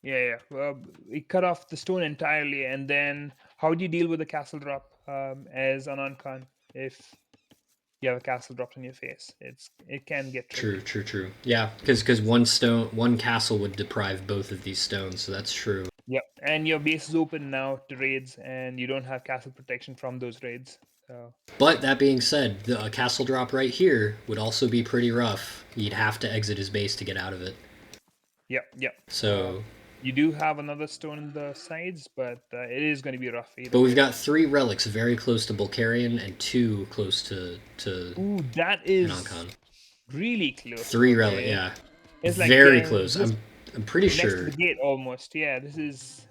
Yeah, yeah. We cut off the stone entirely, and then how do you deal with the castle drop as an Anoncon if you have a castle dropped in your face? It can get True, tricky. true, true. Yeah, because one castle would deprive both of these stones, so that's true. Yep, and your base is open now to raids, and you don't have castle protection from those raids. So But that being said, the castle drop right here would also be pretty rough. He'd have to exit his base to get out of it. yep, yep. So, You do have another stone in the sides, but it is going to be rough either but we've way. got 3 relics very close to Bulcarian and 2 close to Ooh, that is Anoncon. really close to 3 relic, Bulgarian. yeah, It's like very getting close. just I'm pretty next to sure. the gate almost. Yeah, this is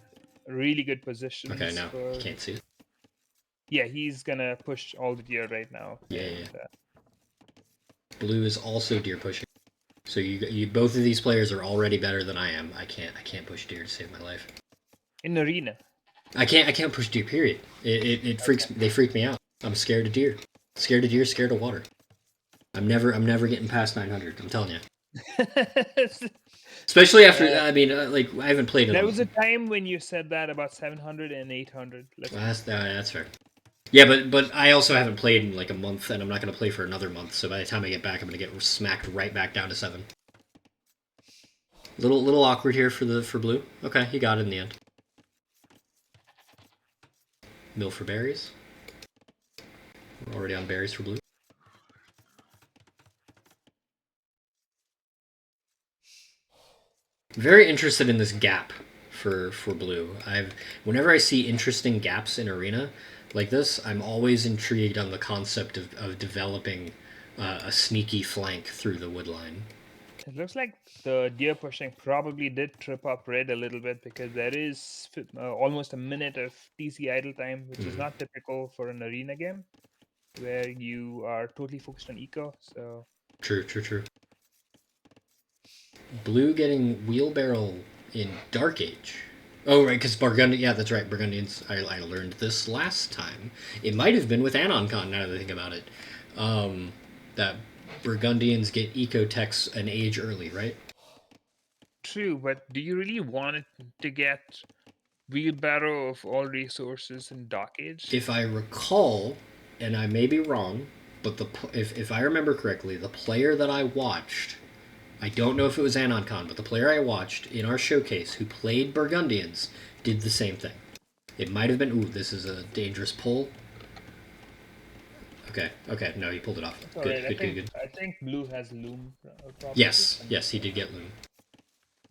really good Okay, positions no, you for. can't see it. Yeah, he's gonna push all the deer right now, Yeah, yeah, and yeah. Blue is also deer pushing. So you both of these players are already better than I am. I can't push deer to save my life. in arena. I can't push deer. Period. It freaks Okay. they freak me out. I'm scared of deer. Scared of deer. Scared of water. I'm never getting past 900. I'm telling you. Especially after I mean like I haven't played in There a. was a time when you said that about 700 and 800. Let's be That's fair. Yeah, but I also haven't played in like a month, and I'm not going to play for another month. So by the time I get back, I'm going to get smacked right back down to 7. Little awkward here for blue. Okay, he got it in the end. Mill for berries. We're already on berries for blue. Very interested in this gap for blue. Whenever I see interesting gaps in arena like this, I'm always intrigued on the concept of developing a sneaky flank through the wood line. It looks like the deer pushing probably did trip up red a little bit because there is almost a minute of TC idle time, which is not typical for an arena game where you are totally focused on eco. So True, true, true. Blue getting wheelbarrow in Dark Age. Oh, right, because Burgundy. Yeah, that's right. Burgundians. I learned this last time. It might have been with Anoncon. Now that I think about it, that Burgundians get eco techs an age early, right? true, but do you really want it to get wheelbarrow of all resources in Dark Age? If I recall, and I may be wrong, but if I remember correctly, the player that I watched, I don't know if it was Anoncon, but the player I watched in our showcase who played Burgundians did the same thing. It might have been. Ooh, this is a dangerous pull. Okay, no, he pulled it off. That's all Good, right. good, good, good. I think blue has loom probably. Yes, he did get loom.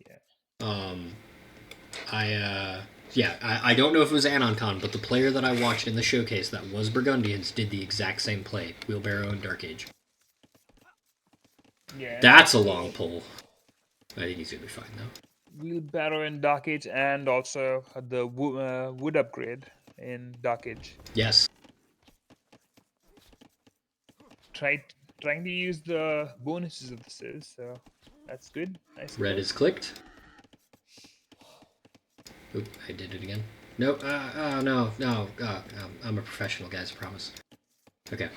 Yeah. Um, I don't know if it was Anoncon, but the player that I watched in the showcase that was Burgundians did the exact same play, wheelbarrow and Dark Age. Yeah. That's a long pull. I think he's gonna be fine though. Wheelbarrow in Dark Age and also the wood upgrade in Dark Age. Yes, Trying to use the bonuses of the Civ, so that's good. I red is suppose. clicked. Oop, I did it again. No, no. I'm a professional, guys. I promise. Okay.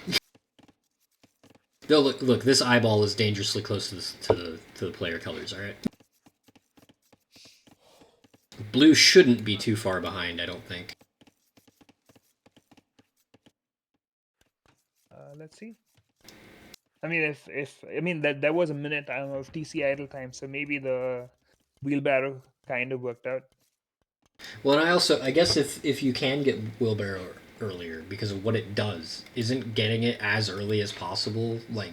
No, look. This eyeball is dangerously close to the player colors. All right. Blue shouldn't be too far behind. I don't think. Let's see. I mean, if I mean that there was a minute of TC idle time, so maybe the wheelbarrow kind of worked out. Well, and I guess if you can get wheelbarrow earlier because of what it does, isn't getting it as early as possible like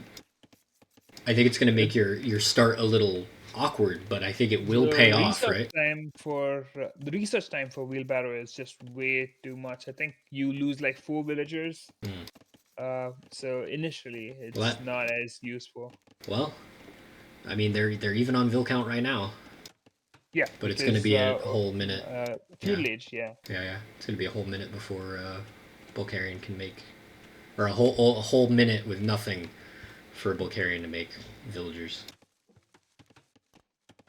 I think it's going to make your start a little awkward, but I think it will pay off, right? The research time for wheelbarrow is just way too much. I think you lose like 4 villagers So initially, it's What? not as useful. Well, I mean, they're even on Vil count right now, Yeah, but it's going to because be a whole minute. Yeah, feudal age. Yeah. yeah. It's going to be a whole minute before Bulgarian can make, or a whole minute with nothing for Bulgarian to make villagers.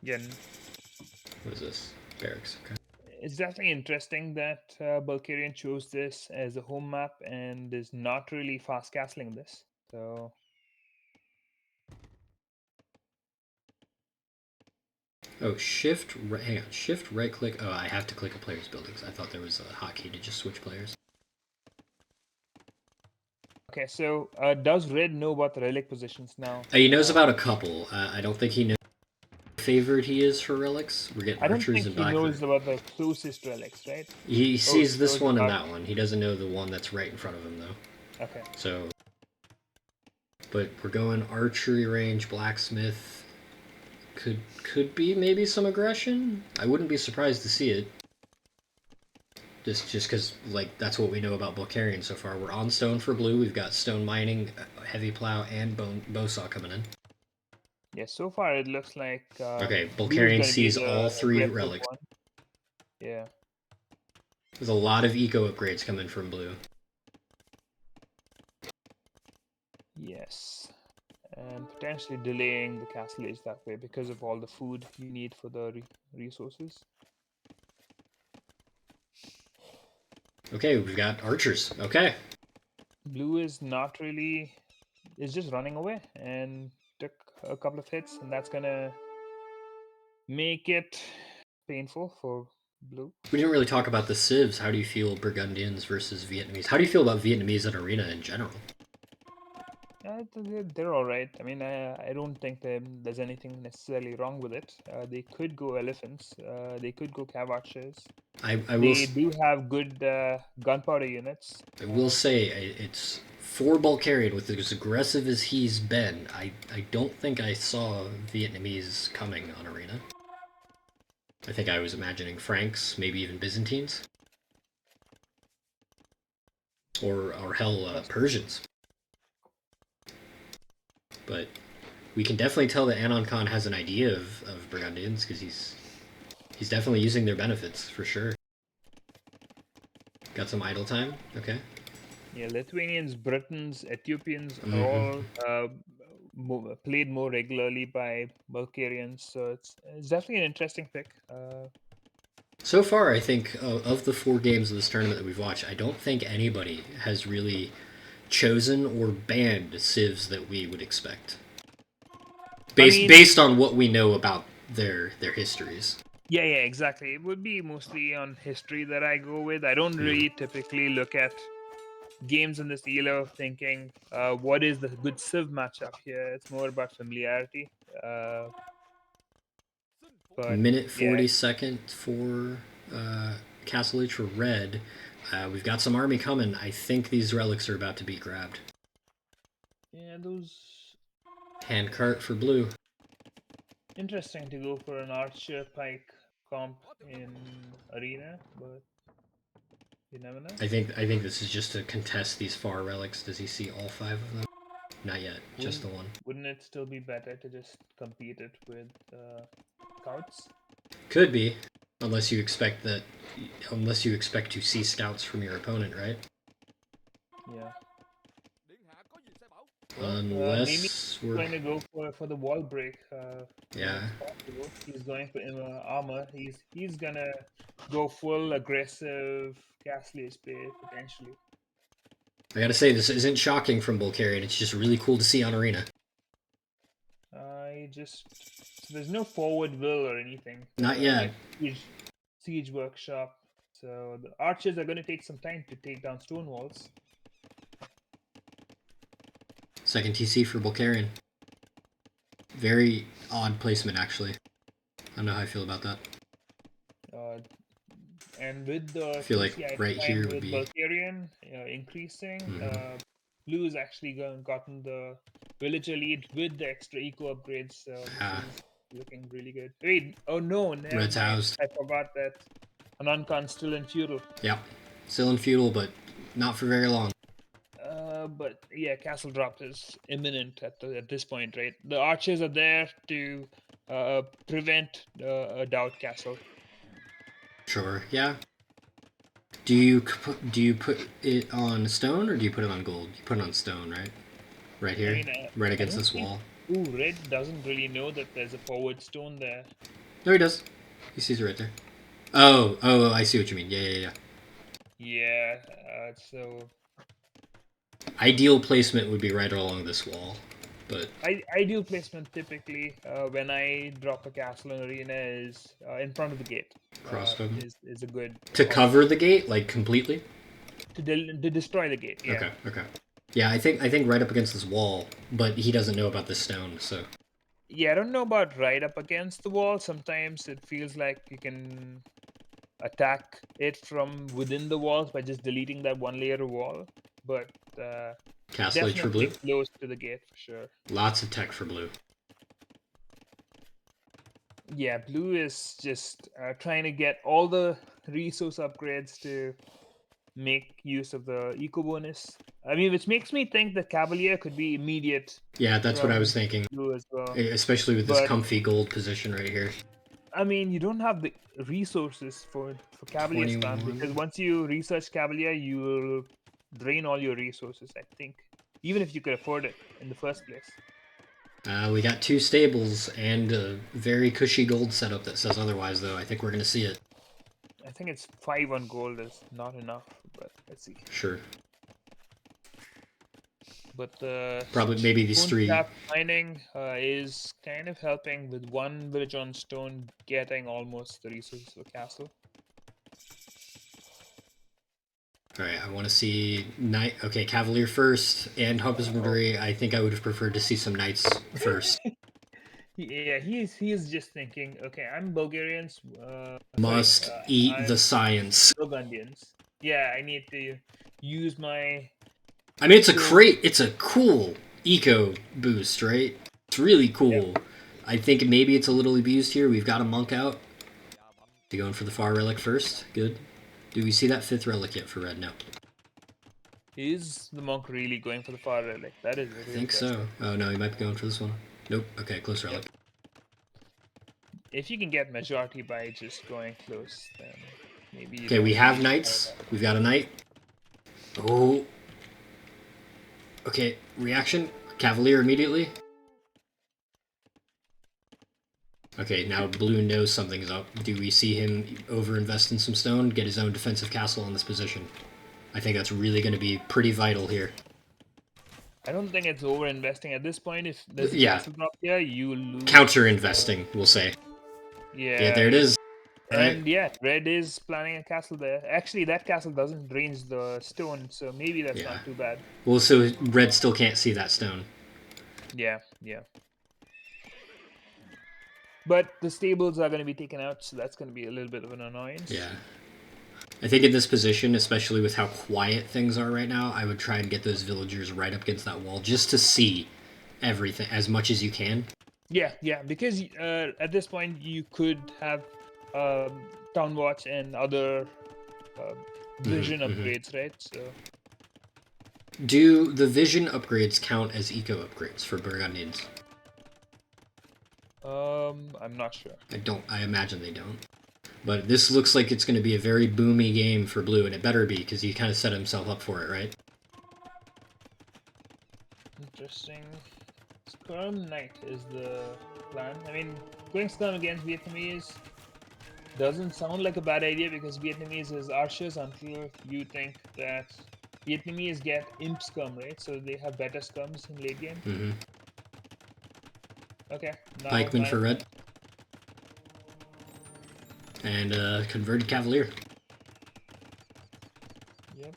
Yeah. What is this? Barracks. Okay. It's definitely interesting that Bulgarian chose this as a home map and is not really fast castling this. So Oh, shift. Hang on. Shift right click. Oh, I have to click a player's buildings. I thought there was a hotkey to just switch players. okay, so does Red know about the relic positions now? He knows about a couple. I don't think he knows how favored he is for relics. We're getting I don't archers think and he blackbird. knows about the closest relics, right? He Oh, sees he this knows one and about. that one. He doesn't know the one that's right in front of him though. Okay. So, but we're going archery range, blacksmith. Could be maybe some aggression. I wouldn't be surprised to see it. Just because like that's what we know about Bulgarian so far. We're on stone for blue. We've got stone mining, heavy plow, and bow saw coming in. Yeah, so far it looks like Okay, blue is Bulgarian going to be sees the all three aggressive relics. one. Yeah. There's a lot of eco upgrades coming from blue. Yes. And potentially delaying the castle age that way because of all the food you need for the resources. Okay, we've got archers. Okay. Blue is not really, is just running away and took a couple of hits, and that's gonna make it painful for blue. We didn't really talk about the civs. How do you feel Burgundians versus Vietnamese? How do you feel about Vietnamese at arena in general? They're all right. I mean, I don't think there's anything necessarily wrong with it. They could go elephants. They could go cav archers. I will They do have good gunpowder units. I will say it's for Bulgarian with as aggressive as he's been. I don't think I saw Vietnamese coming on arena. I think I was imagining Franks, maybe even Byzantines, or hell, Persians. But we can definitely tell that Anoncon has an idea of Burgundians because he's definitely using their benefits for sure. Got some idle time. Okay. Yeah, Lithuanians, Britons, Ethiopians are Mm-hmm. all played more regularly by Bulgarians, so it's definitely an interesting pick. So far, I think of the 4 games of this tournament that we've watched, I don't think anybody has really chosen or banned civs that we would expect. I Based mean, based on what we know about their histories. yeah, exactly. It would be mostly on history that I go with. I don't really typically look at games in this elo thinking, what is the good Civ matchup here? It's more about familiarity. But Minute yeah, 42nd for Castle Age for red. We've got some army coming. I think these relics are about to be grabbed. yeah, those Handcart for blue. interesting to go for an archer pike comp in arena, but you never know. I think this is just to contest these far relics. Does he see all 5 of them? Not yet, just the one. Wouldn't it still be better to just compete it with scouts? Could be, unless you expect to see scouts from your opponent, right? Yeah. Well, maybe Unless he's we're going to go for the wall break. yeah. It's possible. He's going for armor. He's gonna go full aggressive castle play potentially. I gotta say this isn't shocking from Bulgarian. It's just really cool to see on arena. I just so there's no forward will or anything. Not yet. Like siege workshop. So the archers are going to take some time to take down stone walls. Second TC for Bulgarian. Very odd placement, actually. I don't know how I feel about that. And with the I feel like TCI right time here would with be Bulgarian increasing, Blue's actually gotten the villager lead with the extra eco upgrades. So this is looking really good. Wait, oh no, never Red's mind. housed. I forgot that Anoncon's still in feudal. Yep. Still in feudal, but not for very long. But yeah, castle drop is imminent at this point, right? The archers are there to prevent a doubt castle. Sure. Yeah. Do you put it on stone or do you put it on gold? You put it on stone, right? Right I here, mean, right I against don't this think. wall. Ooh, red doesn't really know that there's a forward stone there. There he does. He sees it right there. Oh, I see what you mean. Yeah. Yeah, so Ideal placement would be right along this wall, but ideal placement typically when I drop a castle in arena is in front of the gate. crossed him Is a good to option cover the gate like completely. to destroy the gate. Yeah. Okay. Yeah, I think right up against this wall, but he doesn't know about this stone, so Yeah, I don't know about right up against the wall. Sometimes it feels like you can attack it from within the walls by just deleting that one layer of wall, but castle age for blue. definitely close to the gate for sure. Lots of tech for blue. Yeah, blue is just trying to get all the resource upgrades to make use of the eco bonus. I mean, which makes me think that Cavalier could be immediate Yeah, that's what I was from thinking, blue as well. especially with this But comfy gold position right here. I mean, you don't have the resources for Cavalier spam because 21. once you research Cavalier, you will drain all your resources. I think, even if you could afford it in the first place. We got two stables and a very cushy gold setup that says otherwise, though. I think we're going to see it. I think it's 5 on gold is not enough, but let's see. Sure. But the Probably maybe these stone three. shaft mining is kind of helping with one village on stone getting almost the resources for castle. Alright, I want to see knight. Okay, cavalier first and husbandry. I think I would have preferred to see some knights first. Yeah, he is just thinking, okay, I'm Bulgarians. Must eat the I'm science. Burgundians. Yeah, I need to use my I mean, it's a skill. it's a cool eco boost, right? It's really cool. Yep. I think maybe it's a little abused here. We've got a monk out. You going for the far relic first? Good. Do we see that fifth relic yet for red? No. Is the monk really going for the far relic? That is the I real think so. question. Oh no, he might be going for this one. Nope. Okay, close Yep. relic. If you can get majority by just going close, then maybe you Okay, we don't have need to knights. We've got a knight. Oh. Okay, reaction. Cavalier immediately. Okay, now blue knows something's up. Do we see him overinvest in some stone, get his own defensive castle on this position? I think that's really going to be pretty vital here. I don't think it's over investing at this point. If there's a Yeah, castle drop here, you will lose. counter investing, we'll say. Yeah, Yeah, there it is. All right. and yeah, red is planning a castle there. Actually, that castle doesn't range the stone, so maybe that's Yeah. not too bad. Well, so red still can't see that stone. Yeah. But the stables are going to be taken out, so that's going to be a little bit of an annoyance. Yeah. I think in this position, especially with how quiet things are right now, I would try and get those villagers right up against that wall just to see everything as much as you can. Yeah, because at this point you could have town watch and other vision upgrades, right? So Do the vision upgrades count as eco upgrades for Burgundians? I'm not sure. I imagine they don't. But this looks like it's going to be a very boomy game for blue, and it better be, because he kind of set himself up for it, right? Interesting. Scrum Knight is the plan. I mean, going Scrum against Vietnamese doesn't sound like a bad idea because Vietnamese is archers until you think that Vietnamese get imp scum, right? So they have better scums in late game. Mm-hmm. Okay. Now Pikeman my for red. And converted cavalier. Yep.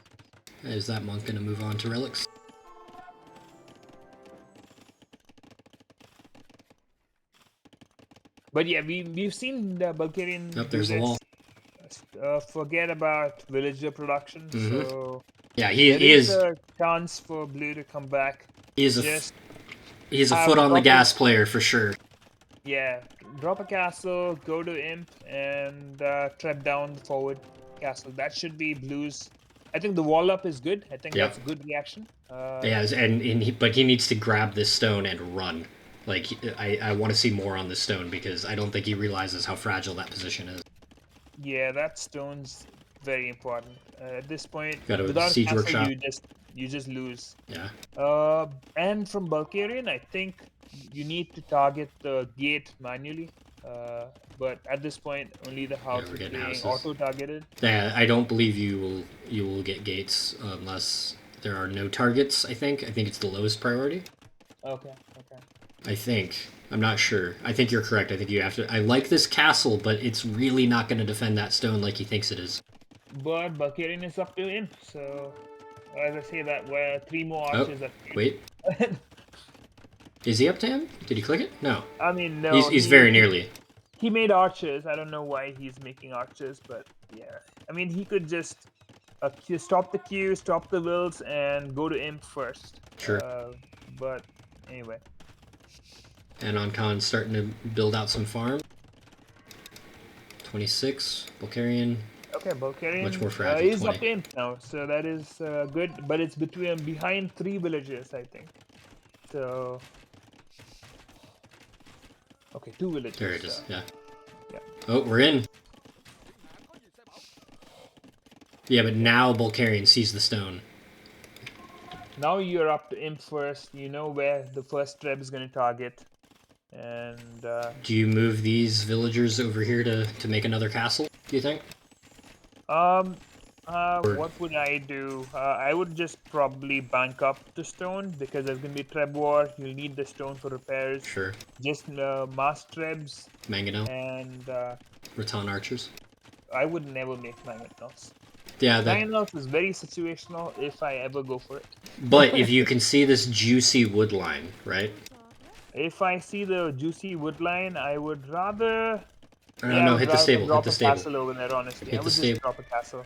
Is that monk going to move on to relics? But yeah, we've seen the Bulgarian Oh, do there's the this. wall. Forget about villager production. So Yeah, there is a chance for blue to come back. He's a have foot on the drop gas player for sure. Yeah, drop a castle, go to imp, and trap down the forward castle. That should be blue's I think the wall up is good. I think Yep. that's a good reaction. Yeah, but he needs to grab this stone and run. Like I want to see more on this stone because I don't think he realizes how fragile that position is. Yeah, that stone's very important. At this point, Got a without a siege castle, workshop. you just lose. Yeah. And from Bulgarian, I think you need to target the gate manually. But at this point, only the Yeah, house we're is getting being houses. auto-targeted. Yeah, I don't believe you will get gates unless there are no targets. I think it's the lowest priority. Okay, okay. I think. I'm not sure. I think you're correct. I think you have to. I like this castle, but it's really not going to defend that stone like he thinks it is. But Bulgarian is up to him. So, as I say, that were three more Oh, archers at wait. Is he up to him? Did he click it? No. I mean, no, He's very nearly. he made archers. I don't know why he's making archers, but yeah. I mean, he could just stop the queue, stop the wills, and go to imp first. Sure. But anyway. Anoncon starting to build out some farm. 26. Bulgarian. Okay, Bulgarian Much more fragile. is 20. up to imp now, so that is good. But it's behind 3 villages, I think. So okay, 2 villages. There it is. Yeah. Yeah. Oh, we're in. Yeah, but now Bulgarian sees the stone. Now you're up to imp first. You know where the first treb is going to target. And Do you move these villagers over here to make another castle, do you think? what would I do? I would just probably bank up the stone because there's going to be treb war. You'll need the stone for repairs. Sure. Just mass trebs Mangonel. and Rattan archers. I would never make mangonels. Yeah, that. Mangonels is very situational if I ever go for it. But if you can see this juicy wood line, right? If I see the juicy wood line, I would rather. No, hit the stable. Drop Hit the a stable. castle over there. Honestly, Hit I the would stable. just drop a castle.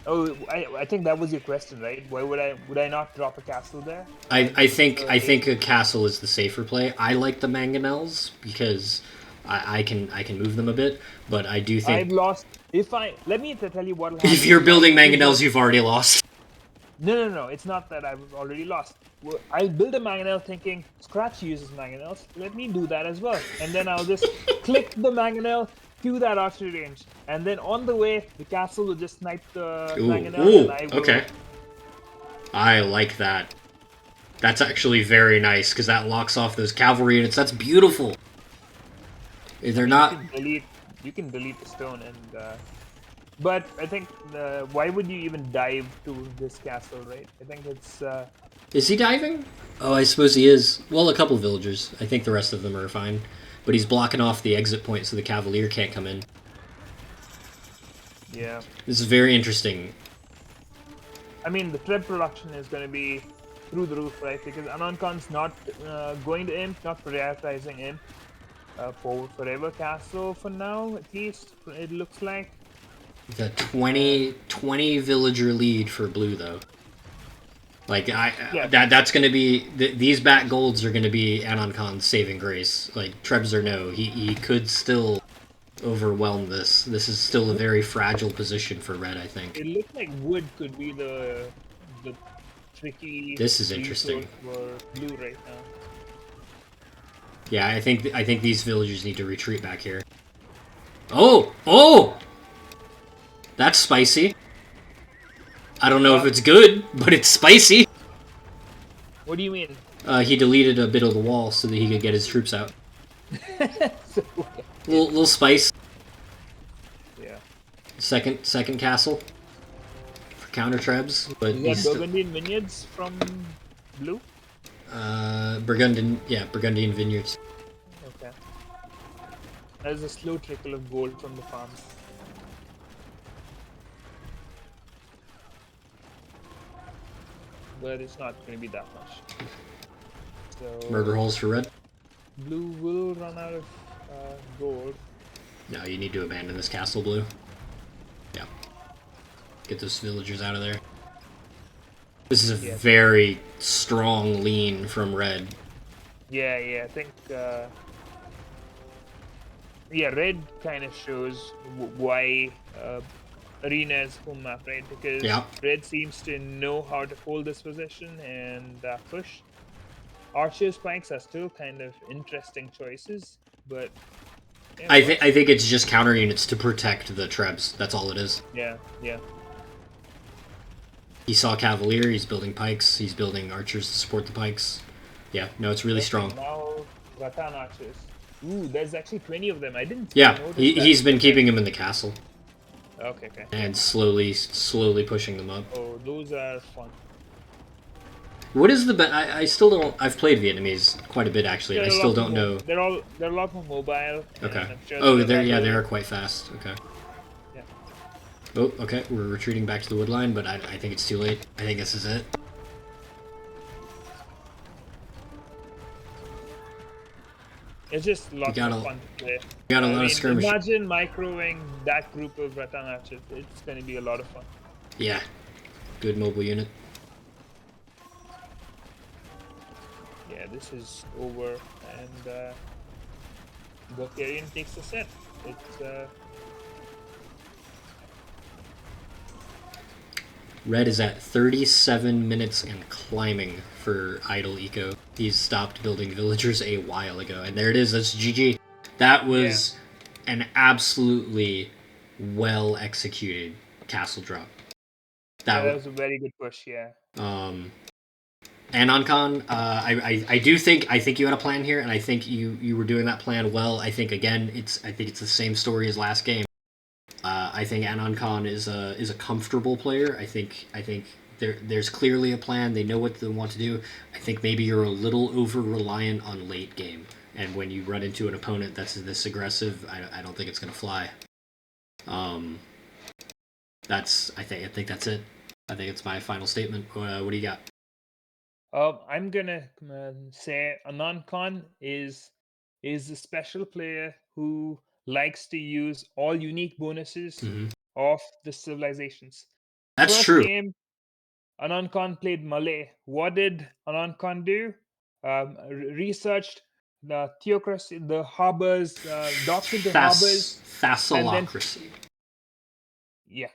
Oh, I think that was your question, right? Why would I not drop a castle there? I think a castle is the safer play. I like the mangonels because I can move them a bit, but I do I've think lost. Let me tell you what will happen. if you're building mangonels, you've already lost. No. It's not that I've already lost. I'll build a mangonel thinking Scratch uses mangonels. Let me do that as well, and then I'll just click the mangonel to that archery range, and then on the way the castle will just snipe the mangonel. Ooh, And I will... okay. I like that. That's actually very nice because that locks off those cavalry units. That's beautiful. They're not. You can delete the stone and. But I think why would you even dive to this castle, right? I think it's. Is he diving? Oh, I suppose he is. Well, a couple villagers. I think the rest of them are fine. But he's blocking off the exit point so the cavalier can't come in. Yeah. This is very interesting. I mean, the treb production is going to be through the roof, right? Because Anoncon's not going to imp, not prioritizing imp for Forever Castle for now, at least, it looks like. The 20 villager lead for blue, though. Like, that's going to be... these back golds are going to be Anoncon's saving grace. Like, Trebs or no, he could still overwhelm this. This is still a very fragile position for red, I think. It looks like wood could be the tricky... This is interesting. For blue right now. Yeah, I think these villagers need to retreat back here. Oh! That's spicy. I don't know if it's good, but it's spicy. What do you mean? He deleted a bit of the wall so that he could get his troops out. Little spice. Yeah. Second castle for counter trebs, but Is that Burgundian vineyards from blue? Burgundian vineyards. Okay. There's a slow trickle of gold from the farms. But it's not going to be that much. So Murder holes for red. blue will run out of gold. No, you need to abandon this castle, blue. Yeah. Get those villagers out of there. This is a very strong lean from red. Yeah, I think... red kind of shows why Arena's home map, right? Because Yeah. Red seems to know how to hold this position and push. Archer spikes are still kind of interesting choices, but yeah, I we'll think I see. think it's just counter units to protect the Trebs. That's all it is. Yeah, yeah. He saw Cavalier. He's building pikes. He's building archers to support the pikes. Yeah, no, it's really Okay, strong. now Rattan archers. Ooh, there's actually 20 of them. I didn't Yeah, notice that he's been from there. keeping him in the castle Okay, okay. and slowly pushing them up. Oh, those are fun. What is the bet? I still don't. I've played Vietnamese quite a bit actually, and I They're a still lot don't more. know. They're a lot more mobile, Okay. and I'm sure Oh, they'll they're have yeah, they a are quite fast. Okay. yeah. Oh, okay. We're retreating back to the wood line, but I think it's too late. I think this is it. It's just We lots got of a fun to play. got a I lot of mean, skirmish. imagine microwing that group of Rattan archers. It's going to be a lot of fun. Yeah, good mobile unit. Yeah, this is over, and Bulgarian takes the set. It's Red is at 37 minutes and climbing for idle eco. He's stopped building villagers a while ago, and there it is. That's GG. That yeah, was an absolutely well executed castle drop. yeah. That That was was a very good push. Yeah. um, Anoncon. I do think you had a plan here, and I think you were doing that plan well. I think again, I think it's the same story as last game. I think Anoncon is a comfortable player. I think there's clearly a plan. They know what they want to do. I think maybe you're a little over reliant on late game, and when you run into an opponent that's this aggressive, I don't think it's gonna fly. Um, that's I think that's it. I think it's my final statement. What do you got? I'm gonna say Anoncon is a special player who likes to use all unique bonuses Hmm. of the civilizations. That's First true. game, Anoncon played Malay. What did Anoncon do? Researched the theocracy, the harbors, docks into harbors, and then Thassalocracy. yeah,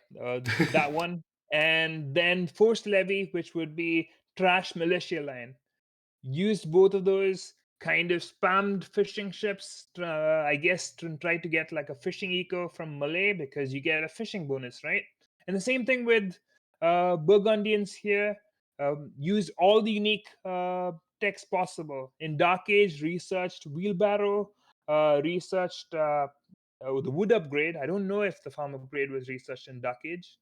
that one, and then forced levy, which would be trash militia line. Used both of those, kind of spammed fishing ships, I guess, to try to get like a fishing eco from Malay because you get a fishing bonus, right? And the same thing with Burgundians here. Used all the unique text possible. In Dark Age, researched wheelbarrow, researched the wood upgrade. I don't know if the farm upgrade was researched in Dark Age,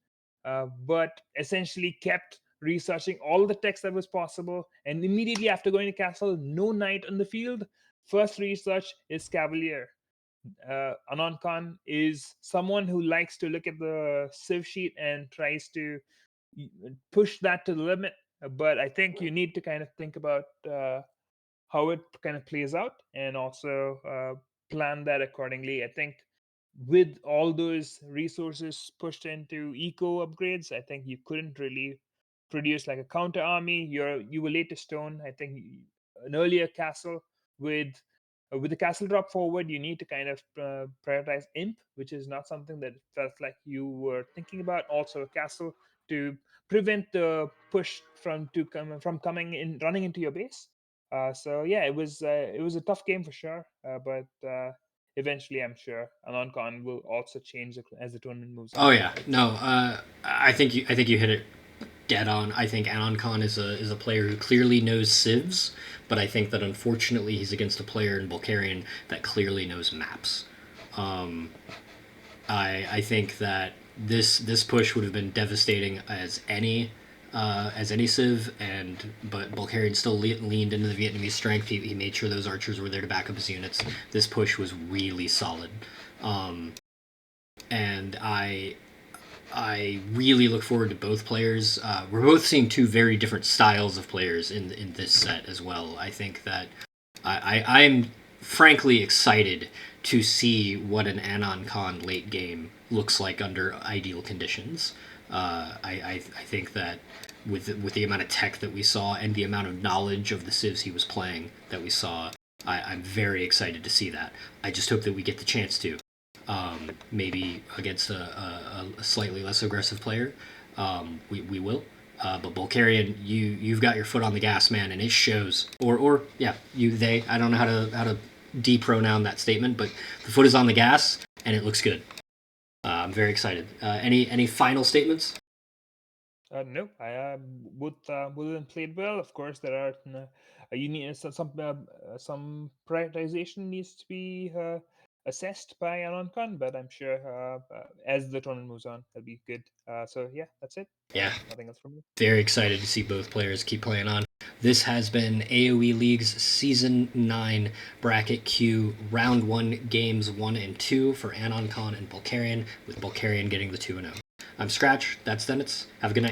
but essentially kept researching all the text that was possible. And immediately after going to castle, no knight on the field. First research is Cavalier. Anoncon is someone who likes to look at the Civ sheet and tries to push that to the limit. But I think you need to kind of think about how it kind of plays out and also plan that accordingly. I think with all those resources pushed into eco upgrades, I think you couldn't really produce like a counter army. You were late to stone. I think an earlier castle with the castle drop forward, you need to kind of prioritize imp, which is not something that felt like you were thinking about. Also, a castle to prevent the push from coming in, running into your base. So yeah, it was a tough game for sure, but eventually I'm sure Anoncon will also change as the tournament moves Oh on. yeah, no. I think you hit it dead on. I think Anoncon is a player who clearly knows civs, but I think that unfortunately he's against a player in Bulgarian that clearly knows maps. Um, I think that this push would have been devastating as any civ, and but Bulgarian still leaned into the Vietnamese strength. He made sure those archers were there to back up his units. This push was really solid, and I really look forward to both players. We're both seeing two very different styles of players in this set as well. I think that I'm frankly excited to see what an Anon Con late game looks like under ideal conditions. I think that with the amount of tech that we saw and the amount of knowledge of the civs he was playing that we saw, I'm very excited to see that. I just hope that we get the chance to. maybe against a slightly less aggressive player, we will. But Bulcarian, you've got your foot on the gas, man, and it shows. Or yeah, they. I don't know how to depronoun that statement, but the foot is on the gas and it looks good. I'm very excited. Any final statements? No, I both of them played well. Of course, there are you need some prioritization needs to be assessed by Anoncon, but I'm sure as the tournament moves on, that'll be good. So yeah, that's it. Yeah, Nothing else from me. very excited to see both players keep playing on. This has been AOE Leagues Season 9 Bracket Q Round 1 Games 1 and 2 for Anoncon and Bulcarian, with Bulcarian getting the 2-0. I'm Scratch, that's Dennis. Have a good night.